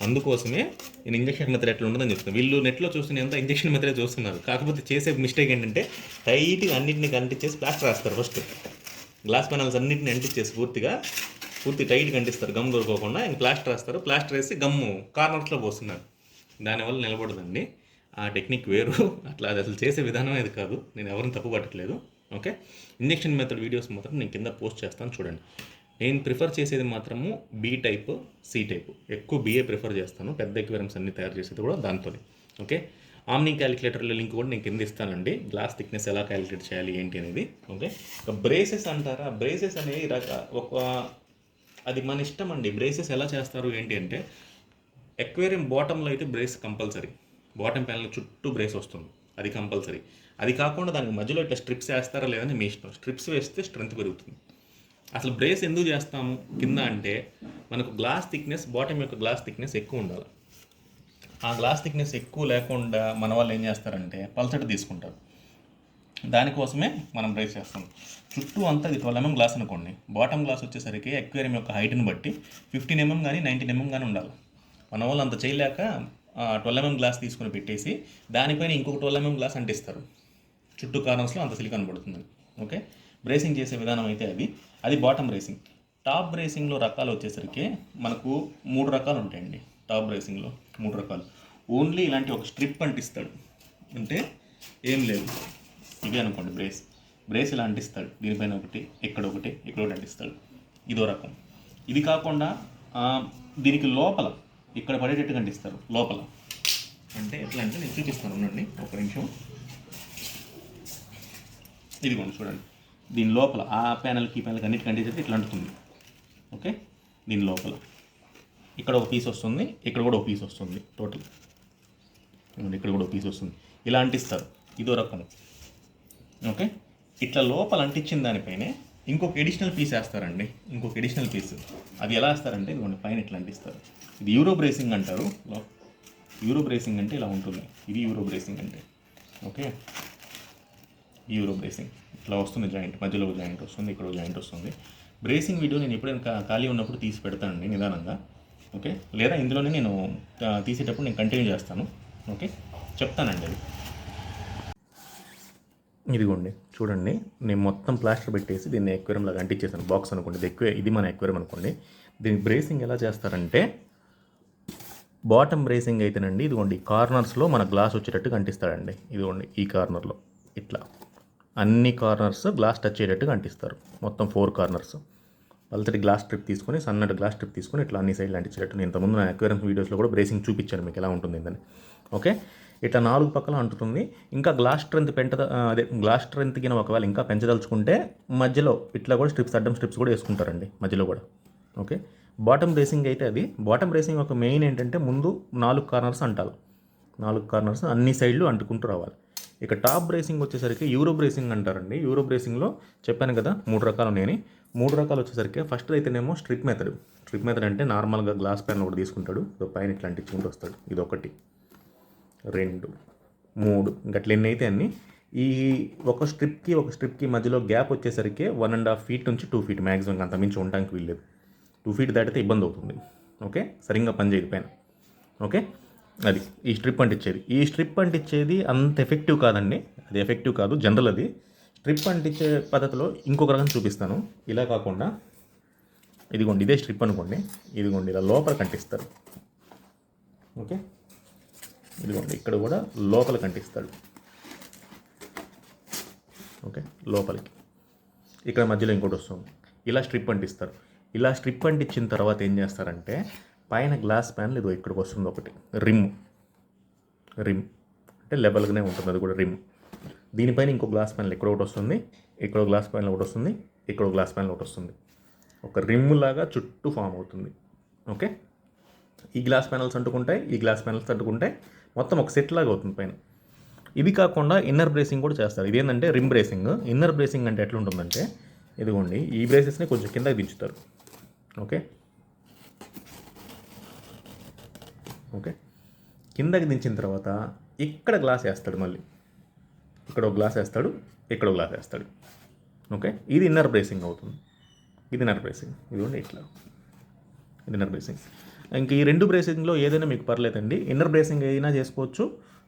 అందుకోసమే నేను ఇంజక్షన్ మెథడ్ ఎట్లా ఉంటుందని చెప్తాను. వీళ్ళు నెట్లో చూస్తున్నంత ఇంజక్షన్ మెథడే చూస్తున్నారు, కాకపోతే చేసే మిస్టేక్ ఏంటంటే టైట్గా అన్నింటినీ అంటించేసి ప్లాస్టర్ వేస్తారు. ఫస్ట్ గ్లాస్ ప్యానల్స్ అన్నింటినీ అంటించేసి పూర్తి టైట్గా అంటిస్తారు, గమ్ దొరకకుండా. ఇంక ప్లాస్టర్ వేస్తారు, ప్లాస్టర్ వేసి గమ్ము కార్నర్స్లో పోస్తున్నారు, దానివల్ల నిలబడదండి. ఆ టెక్నిక్ వేరు, అట్లా అది అసలు చేసే విధానం అది కాదు. నేను ఎవరిని తప్పు పట్టట్లేదు. ఓకే, ఇంజెక్షన్ మెథడ్ వీడియోస్ మాత్రం నేను కింద పోస్ట్ చేస్తాను చూడండి. నేను ప్రిఫర్ చేసేది మాత్రము బీ టైప్, సి టైప్. ఎక్కువ బిఏ ప్రిఫర్ చేస్తాను, పెద్ద ఎక్వేరియంస్ అన్ని తయారు చేసేది కూడా దాంతోనే. ఓకే, ఆమ్ని క్యాలిక్యులేటర్ల లింక్ కూడా నేను కింద ఇస్తానండి, గ్లాస్ థిక్నెస్ ఎలా క్యాలిక్యులేట్ చేయాలి ఏంటి అనేది. ఓకే, బ్రేసెస్ అంటారా, బ్రేసెస్ అనేవి అది మన ఇష్టం అండి. బ్రేసెస్ ఎలా చేస్తారు ఏంటి అంటే ఎక్వేరియం బాటంలో అయితే బ్రేస్ కంపల్సరీ, బాటమ్ ప్యానల్ చుట్టూ బ్రేస్ వస్తుంది, అది కంపల్సరీ. అది కాకుండా దానికి మధ్యలో ఇట్లా స్ట్రిప్స్ వేస్తారా లేదని మీ ఇష్టం. స్ట్రిప్స్ వేస్తే స్ట్రెంత్ పెరుగుతుంది. అసలు బ్రేస్ ఎందుకు చేస్తాము కింద అంటే మనకు గ్లాస్ థిక్నెస్, బాటమ్ యొక్క గ్లాస్ థిక్నెస్ ఎక్కువ ఉండాలి. ఆ గ్లాస్ థిక్నెస్ ఎక్కువ లేకుండా మన వాళ్ళు ఏం చేస్తారంటే పల్చటి తీసుకుంటారు. దానికోసమే మనం బ్రేస్ చేస్తాం. చుట్టూ అంతా ఇది 12 mm గ్లాస్ అనుకోండి, బాటమ్ గ్లాస్ వచ్చేసరికి ఎక్వేరియం యొక్క హైట్ని బట్టి 15 mm కానీ 19 mm కానీ ఉండాలి. మన వాళ్ళు అంత చేయలేక 12 mm గ్లాస్ తీసుకుని పెట్టేసి దానిపైన ఇంకొక 12 mm గ్లాస్ అంటిస్తారు. చుట్టూ కార్నర్స్లో అంత సిలికాన్ పడుతుంది. ఓకే, బ్రేసింగ్ చేసే విధానం అయితే అది బాటమ్ బ్రేసింగ్. టాప్ బ్రేసింగ్లో రకాలు వచ్చేసరికి మనకు 3 రకాలు ఉంటాయండి. టాప్ బ్రేసింగ్లో 3 రకాలు. ఓన్లీ ఇలాంటి ఒక స్ట్రిప్ అంటిస్తాడు, అంటే ఏం లేదు, ఇవి అనుకోండి బ్రేస్ ఇలా అంటిస్తాడు. దీనిపైన ఒకటి, ఇక్కడ ఒకటి అంటిస్తాడు, ఇదో రకం. ఇది కాకుండా దీనికి లోపల ఇక్కడ పడేటట్టుగా అంటిస్తారు లోపల. అంటే ఎట్లా అంటే నేను చూపిస్తాను, ఉండండి ఒక నిమిషం. ఇదిగోండి చూడండి, దీని లోపల ఆ ప్యానల్కి అన్నిటికీ అంటించేది ఇట్లా అంటుతుంది. ఓకే, దీని లోపల ఇక్కడ ఒక పీస్ వస్తుంది, ఇక్కడ కూడా ఒక పీస్ వస్తుంది, టోటల్ ఇక్కడ కూడా ఒక పీస్ వస్తుంది. ఇలా అంటిస్తారు, ఇదో రకం. ఓకే, ఇట్లా లోపల అంటించిన దానిపైనే ఇంకొక ఎడిషనల్ పీస్ వేస్తారండి, ఇంకొక ఎడిషనల్ పీస్. అది ఎలా వేస్తారంటే ఇదిగోండి పైన ఇట్లా అంటిస్తారు. ఇది యూరో బ్రేసింగ్ అంటారు. యూరో బ్రేసింగ్ అంటే ఇలా ఉంటుంది, ఇది యూరో బ్రేసింగ్ అంటే. ఓకే, యూరో బ్రేసింగ్ ఇట్లా వస్తుంది, జాయింట్ మధ్యలో జాయింట్ వస్తుంది, ఇక్కడ జాయింట్ వస్తుంది. బ్రేసింగ్ వీడియో నేను ఎప్పుడైనా ఖాళీ ఉన్నప్పుడు తీసి పెడతానండి నిదానంగా. ఓకే, లేదా ఇందులోనే నేను తీసేటప్పుడు నేను కంటిన్యూ చేస్తాను. ఓకే, చెప్తానండి అది. ఇదిగోండి చూడండి, నేను మొత్తం ప్లాస్టర్ పెట్టేసి దీన్ని ఎక్వేరియం లాగా అంటించేసాను. బాక్స్ అనుకోండి, ఇది మన ఎక్వేరియం అనుకోండి. దీనికి బ్రేసింగ్ ఎలా చేస్తారంటే, బాటమ్ బ్రేసింగ్ అయితేనండి ఇదిగోండి కార్నర్స్లో మన గ్లాస్ వచ్చేటట్టుగా అంటిస్తాడండి. ఇదిగోండి ఈ కార్నర్లో ఇట్లా అన్ని కార్నర్స్ గ్లాస్ టచ్ అయ్యేటట్టుగా అంటిస్తారు. మొత్తం 4 కార్నర్స్ పల్చటి గ్లాస్ స్ట్రిప్ తీసుకొని, సన్నటి గ్లాస్ స్ట్రిప్ తీసుకొని ఇట్లా అన్ని సైడ్లు అంటించేటట్టు. నేను ఇంతకుముందు నా ఎక్వేరియం వీడియోస్లో కూడా బ్రేసింగ్ చూపించాను మీకు ఎలా ఉంటుంది అని. ఓకే, ఇట్లా 4 పక్కల అంటుతుంది. ఇంకా గ్లాస్ స్ట్రెంత్ అదే గ్లాస్ స్ట్రెంత్ కింద ఒకవేళ ఇంకా పెంచదలుచుకుంటే మధ్యలో ఇట్లా కూడా అడ్డం స్ట్రిప్స్ కూడా వేసుకుంటారండి మధ్యలో కూడా. ఓకే, బాటమ్ బ్రేసింగ్ అయితే అది బాటమ్ బ్రేసింగ్ ఒక మెయిన్ ఏంటంటే ముందు 4 కార్నర్స్ అంటారు. 4 కార్నర్స్ అన్ని సైడ్లు అంటుకుంటూ రావాలి. ఇక టాప్ బ్రేసింగ్ వచ్చేసరికి యూరో బ్రేసింగ్ అంటారండి. యూరో బ్రేసింగ్లో చెప్పాను కదా 3 రకాలు ఉన్నాయని. 3 రకాలు వచ్చేసరికి ఫస్ట్ అయితేనేమో స్ట్రిప్ మెథడ్ అంటే నార్మల్గా గ్లాస్ పెన్ ఒకటి తీసుకుంటాడు, పైన ఇట్లా అంటించుకుంటూ వస్తాడు. ఇది 1 2 3 గట్ల ఎన్ని అయితే అన్ని. ఈ ఒక స్ట్రిప్కి మధ్యలో గ్యాప్ వచ్చేసరికి 1.5 feet నుంచి 2 feet మ్యాక్సిమం, అంత మించి ఉండడానికి వీల్లేదు. 2 feet దాటితే ఇబ్బంది అవుతుంది. ఓకే, సరిగ్గా పనిచేయదు పైన. ఓకే, అది ఈ స్ట్రిప్ అంటించేది అంత ఎఫెక్టివ్ కాదండి. అది ఎఫెక్టివ్ కాదు, జనరల్ అది. స్ట్రిప్ అంటించే పద్ధతిలో ఇంకొక రకం చూపిస్తాను. ఇలా కాకుండా ఇదిగోండి ఇదే స్ట్రిప్ అనుకోండి, ఇదిగోండి ఇలా లోపలికి అంటిస్తారు. ఓకే, ఇదిగోండి ఇక్కడ కూడా లోపలికి అంటిస్తాడు. ఓకే, లోపలికి ఇక్కడ మధ్యలో ఇంకోటి వస్తుంది. ఇలా స్ట్రిప్ అంటిస్తారు. ఇలా స్ట్రిప్ అంటించిన తర్వాత ఏం చేస్తారంటే పైన గ్లాస్ ప్యానల్ ఇదిగో ఇక్కడికి వస్తుంది ఒకటి రిమ్ అంటే లెవెల్గానే ఉంటుంది, అది కూడా రిమ్. దీనిపైన ఇంకో గ్లాస్ ప్యానల్ ఇక్కడ ఒకటి వస్తుంది, ఇక్కడ గ్లాస్ ప్యానల్ ఒకటి వస్తుంది, ఇక్కడ గ్లాస్ ప్యానల్ ఒకటి వస్తుంది. ఒక రిమ్ లాగా చుట్టూ ఫామ్ అవుతుంది. ఓకే, ఈ గ్లాస్ ప్యానల్స్ అంటుకుంటాయి, మొత్తం ఒక సెట్ లాగా అవుతుంది పైన. ఇది కాకుండా ఇన్నర్ బ్రేసింగ్ కూడా చేస్తారు. ఇదేంటంటే రిమ్ బ్రేసింగ్. ఇన్నర్ బ్రేసింగ్ అంటే ఎట్లుంటుందంటే ఇదిగోండి ఈ బ్రేసెస్ని కొంచెం కిందకి దించుతారు. ఓకే, కిందకి దించిన తర్వాత ఇక్కడ గ్లాస్ వేస్తాడు, మళ్ళీ ఇక్కడ ఒక గ్లాస్ వేస్తాడు, ఇక్కడ ఒక గ్లాస్ వేస్తాడు. ఓకే, ఇది ఇన్నర్ బ్రేసింగ్ అవుతుంది. ఇది ఇన్నర్ బ్రేసింగ్, ఇదిగోండి ఇట్లా ఇది ఇన్నర్ బ్రేసింగ్. ఇంక ఈ 2 బ్రేసింగ్లో ఏదైనా మీకు పర్లేదండి. ఇన్నర్ బ్రేసింగ్ అయినా చేసుకోవచ్చు,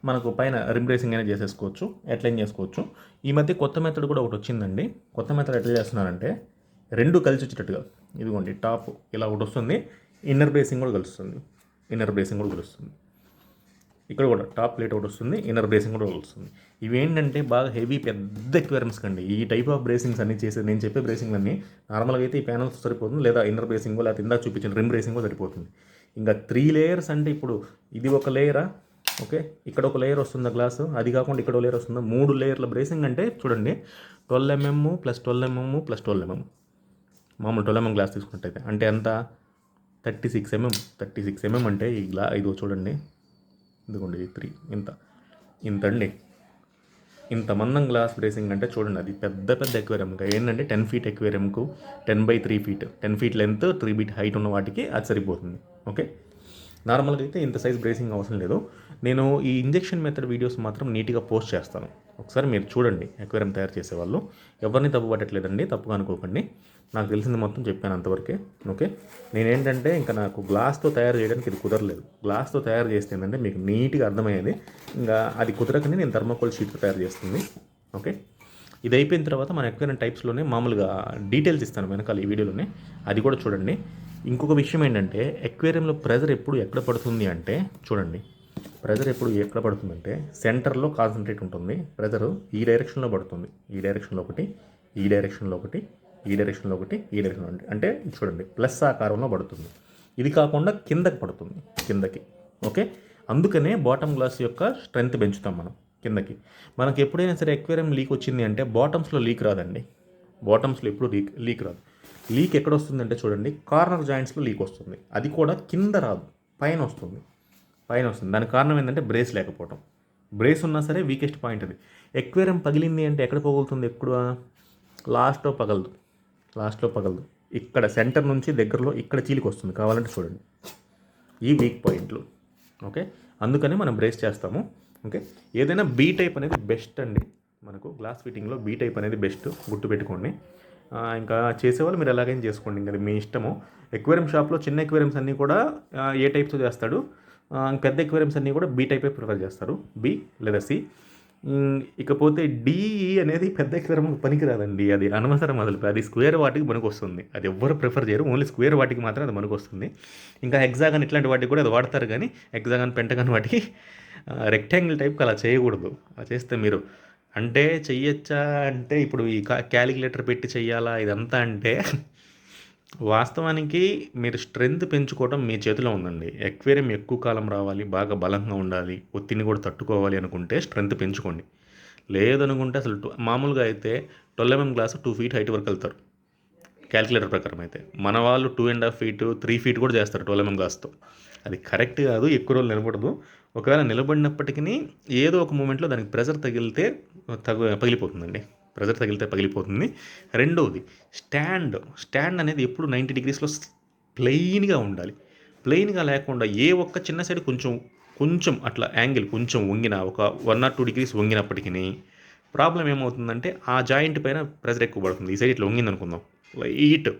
మనకు పైన రిమ్ బ్రేసింగ్ అయినా చేసేసుకోవచ్చు, ఎట్లయినా చేసుకోవచ్చు. ఈ మధ్య కొత్త మెథడ్ కూడా ఒకటి వచ్చిందండి. కొత్త మెథడ్ ఎట్లా చేస్తున్నారంటే 2 కలిసి వచ్చేటట్టుగా, ఇదిగోండి టాప్ ఇలా ఒకటి వస్తుంది, ఇన్నర్ బ్రేసింగ్ కూడా కలుస్తుంది. ఇక్కడ కూడా టాప్ ప్లేట్ ఒకటి వస్తుంది, ఇన్నర్ బ్రేసింగ్ కూడా వస్తుంది. ఇవేంటంటే బాగా హెవీ పెద్ద ఎక్వేరియంస్ కండి ఈ టైప్ ఆఫ్ బ్రేసింగ్స్ అన్ని చేసేది. నేను చెప్పే బ్రేసింగ్ అన్నీ నార్మల్గా అయితే ఈ ప్యానల్స్ సరిపోతుంది, లేదా ఇన్నర్ బ్రేసింగ్ లేదా ఇందాక చూపించిన రిమ్ బ్రేసింగ్ సరిపోతుంది. ఇంకా 3 layers అంటే ఇప్పుడు ఇది ఒక లేయరా. ఓకే, ఇక్కడ ఒక లేయర్ వస్తుంది గ్లాసు, అది కాకుండా ఇక్కడ ఒక లేయర్ వస్తుంది. 3 layerల బ్రేసింగ్ అంటే చూడండి 12 mm + 12 mm + 12 mm. మామూలు 12 mm గ్లాస్ తీసుకున్నట్టయితే అంటే ఎంత 36 mm అంటే ఈ ఇదిగో చూడండి, ఇదిగోండి 3 ఇంత అండి. ఇంత మందం గ్లాస్ బ్రేసింగ్ అంటే చూడండి, అది పెద్ద ఎక్వేరియంగా ఏంటంటే 10 feet ఎక్వేరియంకు 10/3 feet 10 feet length 3 feet height ఉన్న వాటికి అది సరిపోతుంది. ఓకే, నార్మల్గా అయితే ఇంత సైజ్ బ్రేసింగ్ అవసరం లేదు. నేను ఈ ఇంజెక్షన్ మెథడ్ వీడియోస్ మాత్రం నీట్గా పోస్ట్ చేస్తాను, ఒకసారి మీరు చూడండి. ఎక్వేరియం తయారు చేసేవాళ్ళు ఎవరిని తప్పు పట్టట్లేదండి, తప్పుగా అనుకోకండి. నాకు తెలిసింది మొత్తం చెప్పాను అంతవరకే. ఓకే, నేనేంటంటే ఇంకా నాకు గ్లాస్తో తయారు చేయడానికి ఇది కుదరలేదు. గ్లాస్తో తయారు చేస్తే ఏంటంటే మీకు నీట్గా అర్థమయ్యేది. ఇంకా అది కుదరకని నేను థర్మాకోల్ షీట్తో తయారు చేస్తుంది. ఓకే, ఇది అయిపోయిన తర్వాత మన ఎక్వేరియం టైప్స్లోనే మామూలుగా డీటెయిల్స్ ఇస్తాను వెనకాల ఈ వీడియోలోనే, అది కూడా చూడండి. ఇంకొక విషయం ఏంటంటే ఎక్వేరియంలో ప్రెజర్ ఎప్పుడు ఎక్కడ పడుతుంది అంటే చూడండి, ప్రెజర్ ఎప్పుడు ఎక్కడ పడుతుందంటే సెంటర్లో కాన్సన్ట్రేట్ ఉంటుంది. ప్రెజర్ ఈ డైరెక్షన్లో పడుతుంది, ఈ డైరెక్షన్లో ఒకటి, ఈ డైరెక్షన్లో ఒకటి, ఈ డైరెక్షన్లో ఒకటి, ఈ డైరెక్షన్లో ఒకటి. అంటే చూడండి ప్లస్ ఆకారంలో పడుతుంది. ఇది కాకుండా కిందకి పడుతుంది, కిందకి. ఓకే, అందుకనే బాటమ్ గ్లాస్ యొక్క స్ట్రెంత్ పెంచుతాం మనం కిందకి. మనకి ఎప్పుడైనా సరే ఎక్వేరియం లీక్ వచ్చింది అంటే బాటమ్స్లో లీక్ రాదండి. బాటమ్స్లో ఎప్పుడు లీక్ రాదు. లీక్ ఎక్కడ వస్తుందంటే చూడండి కార్నర్ జాయింట్స్లో లీక్ వస్తుంది. అది కూడా కింద రాదు, పైన వస్తుంది. దానికి కారణం ఏంటంటే బ్రేస్ లేకపోవడం. బ్రేస్ ఉన్నా సరే వీకెస్ట్ పాయింట్ అది. ఎక్వేరియం పగిలింది అంటే ఎక్కడ పగులుతుంది? ఎక్కువ లాస్ట్లో పగలదు. ఇక్కడ సెంటర్ నుంచి దగ్గరలో ఇక్కడ చీలికి వస్తుంది. కావాలంటే చూడండి, ఈ వీక్ పాయింట్లు. ఓకే, అందుకని మనం బ్రేస్ చేస్తాము. ఓకే, ఏదైనా బీ టైప్ అనేది బెస్ట్ అండి. మనకు గ్లాస్ ఫిట్టింగ్లో బీ టైప్ అనేది బెస్ట్, గుర్తుపెట్టుకోండి. ఇంకా చేసేవాళ్ళు మీరు ఎలాగైనా చేసుకోండి, ఇంకా మీ ఇష్టము. ఎక్వేరియం షాప్లో చిన్న ఎక్వేరియంస్ అన్నీ కూడా ఏ టైప్తో చేస్తాడు, పెద్ద ఎక్వేరియంస్ అన్నీ కూడా బీ టైపే ప్రిఫర్ చేస్తారు, బీ లేదా సి. ఇకపోతే డిఈ అనేది పెద్ద అక్షరం పనికిరాదండి. అది అనవసరం అసలు. అది స్క్వేర్ వాటికి పనికొస్తుంది. అది ఎవ్వరు ప్రిఫర్ చేయరు. ఓన్లీ స్క్వేర్ వాటికి మాత్రం అది పనికొస్తుంది. ఇంకా హెక్సాగన్ ఇట్లాంటి వాటికి కూడా అది వాడతారు కానీ హెక్సాగన్, పెంటగాన్ వాటికి రెక్టాంగిల్ టైప్కి అలా చేయకూడదు. అలా చేస్తే మీరు అంటే చెయ్యొచ్చా అంటే ఇప్పుడు ఈ క్యాలిక్యులేటర్ పెట్టి చెయ్యాలా ఇదంతా అంటే వాస్తవానికి మీరు స్ట్రెంత్ పెంచుకోవడం మీ చేతిలో ఉందండి. ఎక్వేరియం ఎక్కువ కాలం రావాలి, బాగా బలంగా ఉండాలి, ఒత్తిడిని కూడా తట్టుకోవాలి అనుకుంటే స్ట్రెంత్ పెంచుకోండి. లేదనుకుంటే అసలు మామూలుగా అయితే 12 mm గ్లాస్ 2 feet హైట్ వరకు వెళ్తారు క్యాలిక్యులేటర్ ప్రకారం అయితే. మన వాళ్ళు 2.5 feet 3 feet కూడా చేస్తారు 12 mm గ్లాస్తో. అది కరెక్ట్ కాదు, ఎక్కువ రోజులు నిలబడదు. ఒకవేళ నిలబడినప్పటికీ ఏదో ఒక మూమెంట్లో దానికి ప్రెజర్ తగిలితే పగిలిపోతుందండి. ప్రెజర్ తగిలితే పగిలిపోతుంది. రెండవది స్టాండ్ అనేది ఎప్పుడు 90 degreesలో ప్లెయిన్గా ఉండాలి. ప్లెయిన్గా లేకుండా ఏ ఒక్క చిన్న సైడ్ కొంచెం అట్లా యాంగిల్ కొంచెం వంగిన ఒక 1 or 2 degrees వంగినప్పటికీ ప్రాబ్లం ఏమవుతుందంటే ఆ జాయింట్ పైన ప్రెజర్ ఎక్కువ పడుతుంది. ఈ సైడ్ ఇట్లా వంగింది అనుకుందాం, లైట్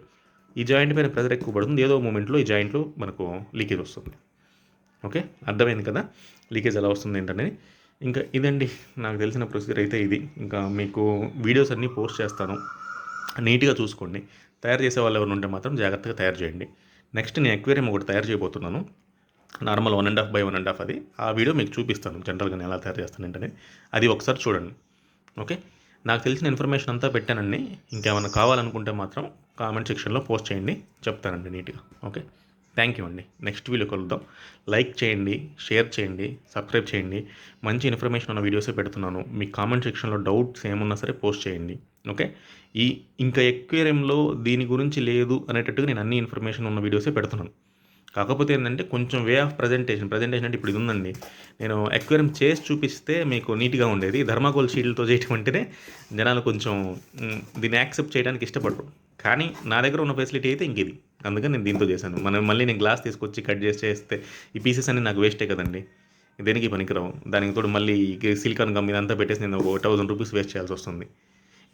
ఈ జాయింట్ పైన ప్రెజర్ ఎక్కువ పడుతుంది. ఏదో మూమెంట్లో ఈ జాయింట్లో మనకు లీకేజ్ వస్తుంది. ఓకే, అర్థమైంది కదా లీకేజ్ ఎలా వస్తుంది ఏంటనేది. ఇంకా ఇదండి నాకు తెలిసిన ప్రొసీజర్ అయితే ఇది. ఇంకా మీకు వీడియోస్ అన్నీ పోస్ట్ చేస్తాను, నీట్గా చూసుకోండి. తయారు చేసే వాళ్ళు ఎవరు ఉంటే మాత్రం జాగ్రత్తగా తయారు చేయండి. నెక్స్ట్ నేను ఎక్వేరియం ఒకటి తయారు చేయబోతున్నాను, నార్మల్ 1.5 by 1.5. అది ఆ వీడియో మీకు చూపిస్తాను జనరల్గా నేను ఎలా తయారు చేస్తాను ఏంటనేది. అది ఒకసారి చూడండి. ఓకే, నాకు తెలిసిన ఇన్ఫర్మేషన్ అంతా పెట్టానండి. ఇంకేమైనా కావాలనుకుంటే మాత్రం కామెంట్ సెక్షన్లో పోస్ట్ చేయండి, చెప్తానండి నీట్గా. ఓకే, థ్యాంక్ యూ అండి. నెక్స్ట్ వీడియో కలుద్దాం. లైక్ చేయండి, షేర్ చేయండి, సబ్స్క్రైబ్ చేయండి. మంచి ఇన్ఫర్మేషన్ ఉన్న వీడియోసే పెడుతున్నాను. మీ కామెంట్ సెక్షన్లో డౌట్స్ ఏమున్నా సరే పోస్ట్ చేయండి. ఓకే, ఇంకా ఎక్వేరియంలో దీని గురించి లేదు అనేటట్టుగా నేను అన్ని ఇన్ఫర్మేషన్ ఉన్న వీడియోసే పెడుతున్నాను. కాకపోతే ఏంటంటే కొంచెం వే ఆఫ్ ప్రజెంటేషన్ అంటే ఇప్పుడు ఇది ఉందండి, నేను ఎక్వేరియం చేసి చూపిస్తే మీకు నీట్గా ఉండేది. థర్మాకోల్ షీట్లతో చేయటం అంటేనే జనాలు కొంచెం దీన్ని యాక్సెప్ట్ చేయడానికి ఇష్టపడరు. కానీ నా దగ్గర ఉన్న ఫెసిలిటీ అయితే ఇంక ఇది, అందుకని నేను దీంతో చేశాను. మళ్ళీ నేను గ్లాస్ తీసుకొచ్చి కట్ చేస్తే ఈ పీసెస్ అన్ని నాకు వేస్టే కదండి, దేనికి పనికిరావు. దానికి తోడు మళ్ళీ సిలికాన్ గమ్ ఇదంతా పెట్టేసి నేను 1000 rupees వేస్ట్ చేయాల్సి వస్తుంది.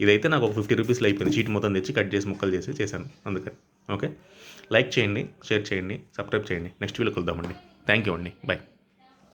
ఇదైతే నాకు ఒక 50 rupeesలో అయిపోయింది. షీట్ మొత్తం తెచ్చి కట్ చేసి ముక్కలు చేసి చేశాను అందుకని. ఓకే, లైక్ చేయండి, షేర్ చేయండి, సబ్స్క్రైబ్ చేయండి. నెక్స్ట్ వీడియో కలుద్దామండి. థ్యాంక్ యూ అండి, బాయ్.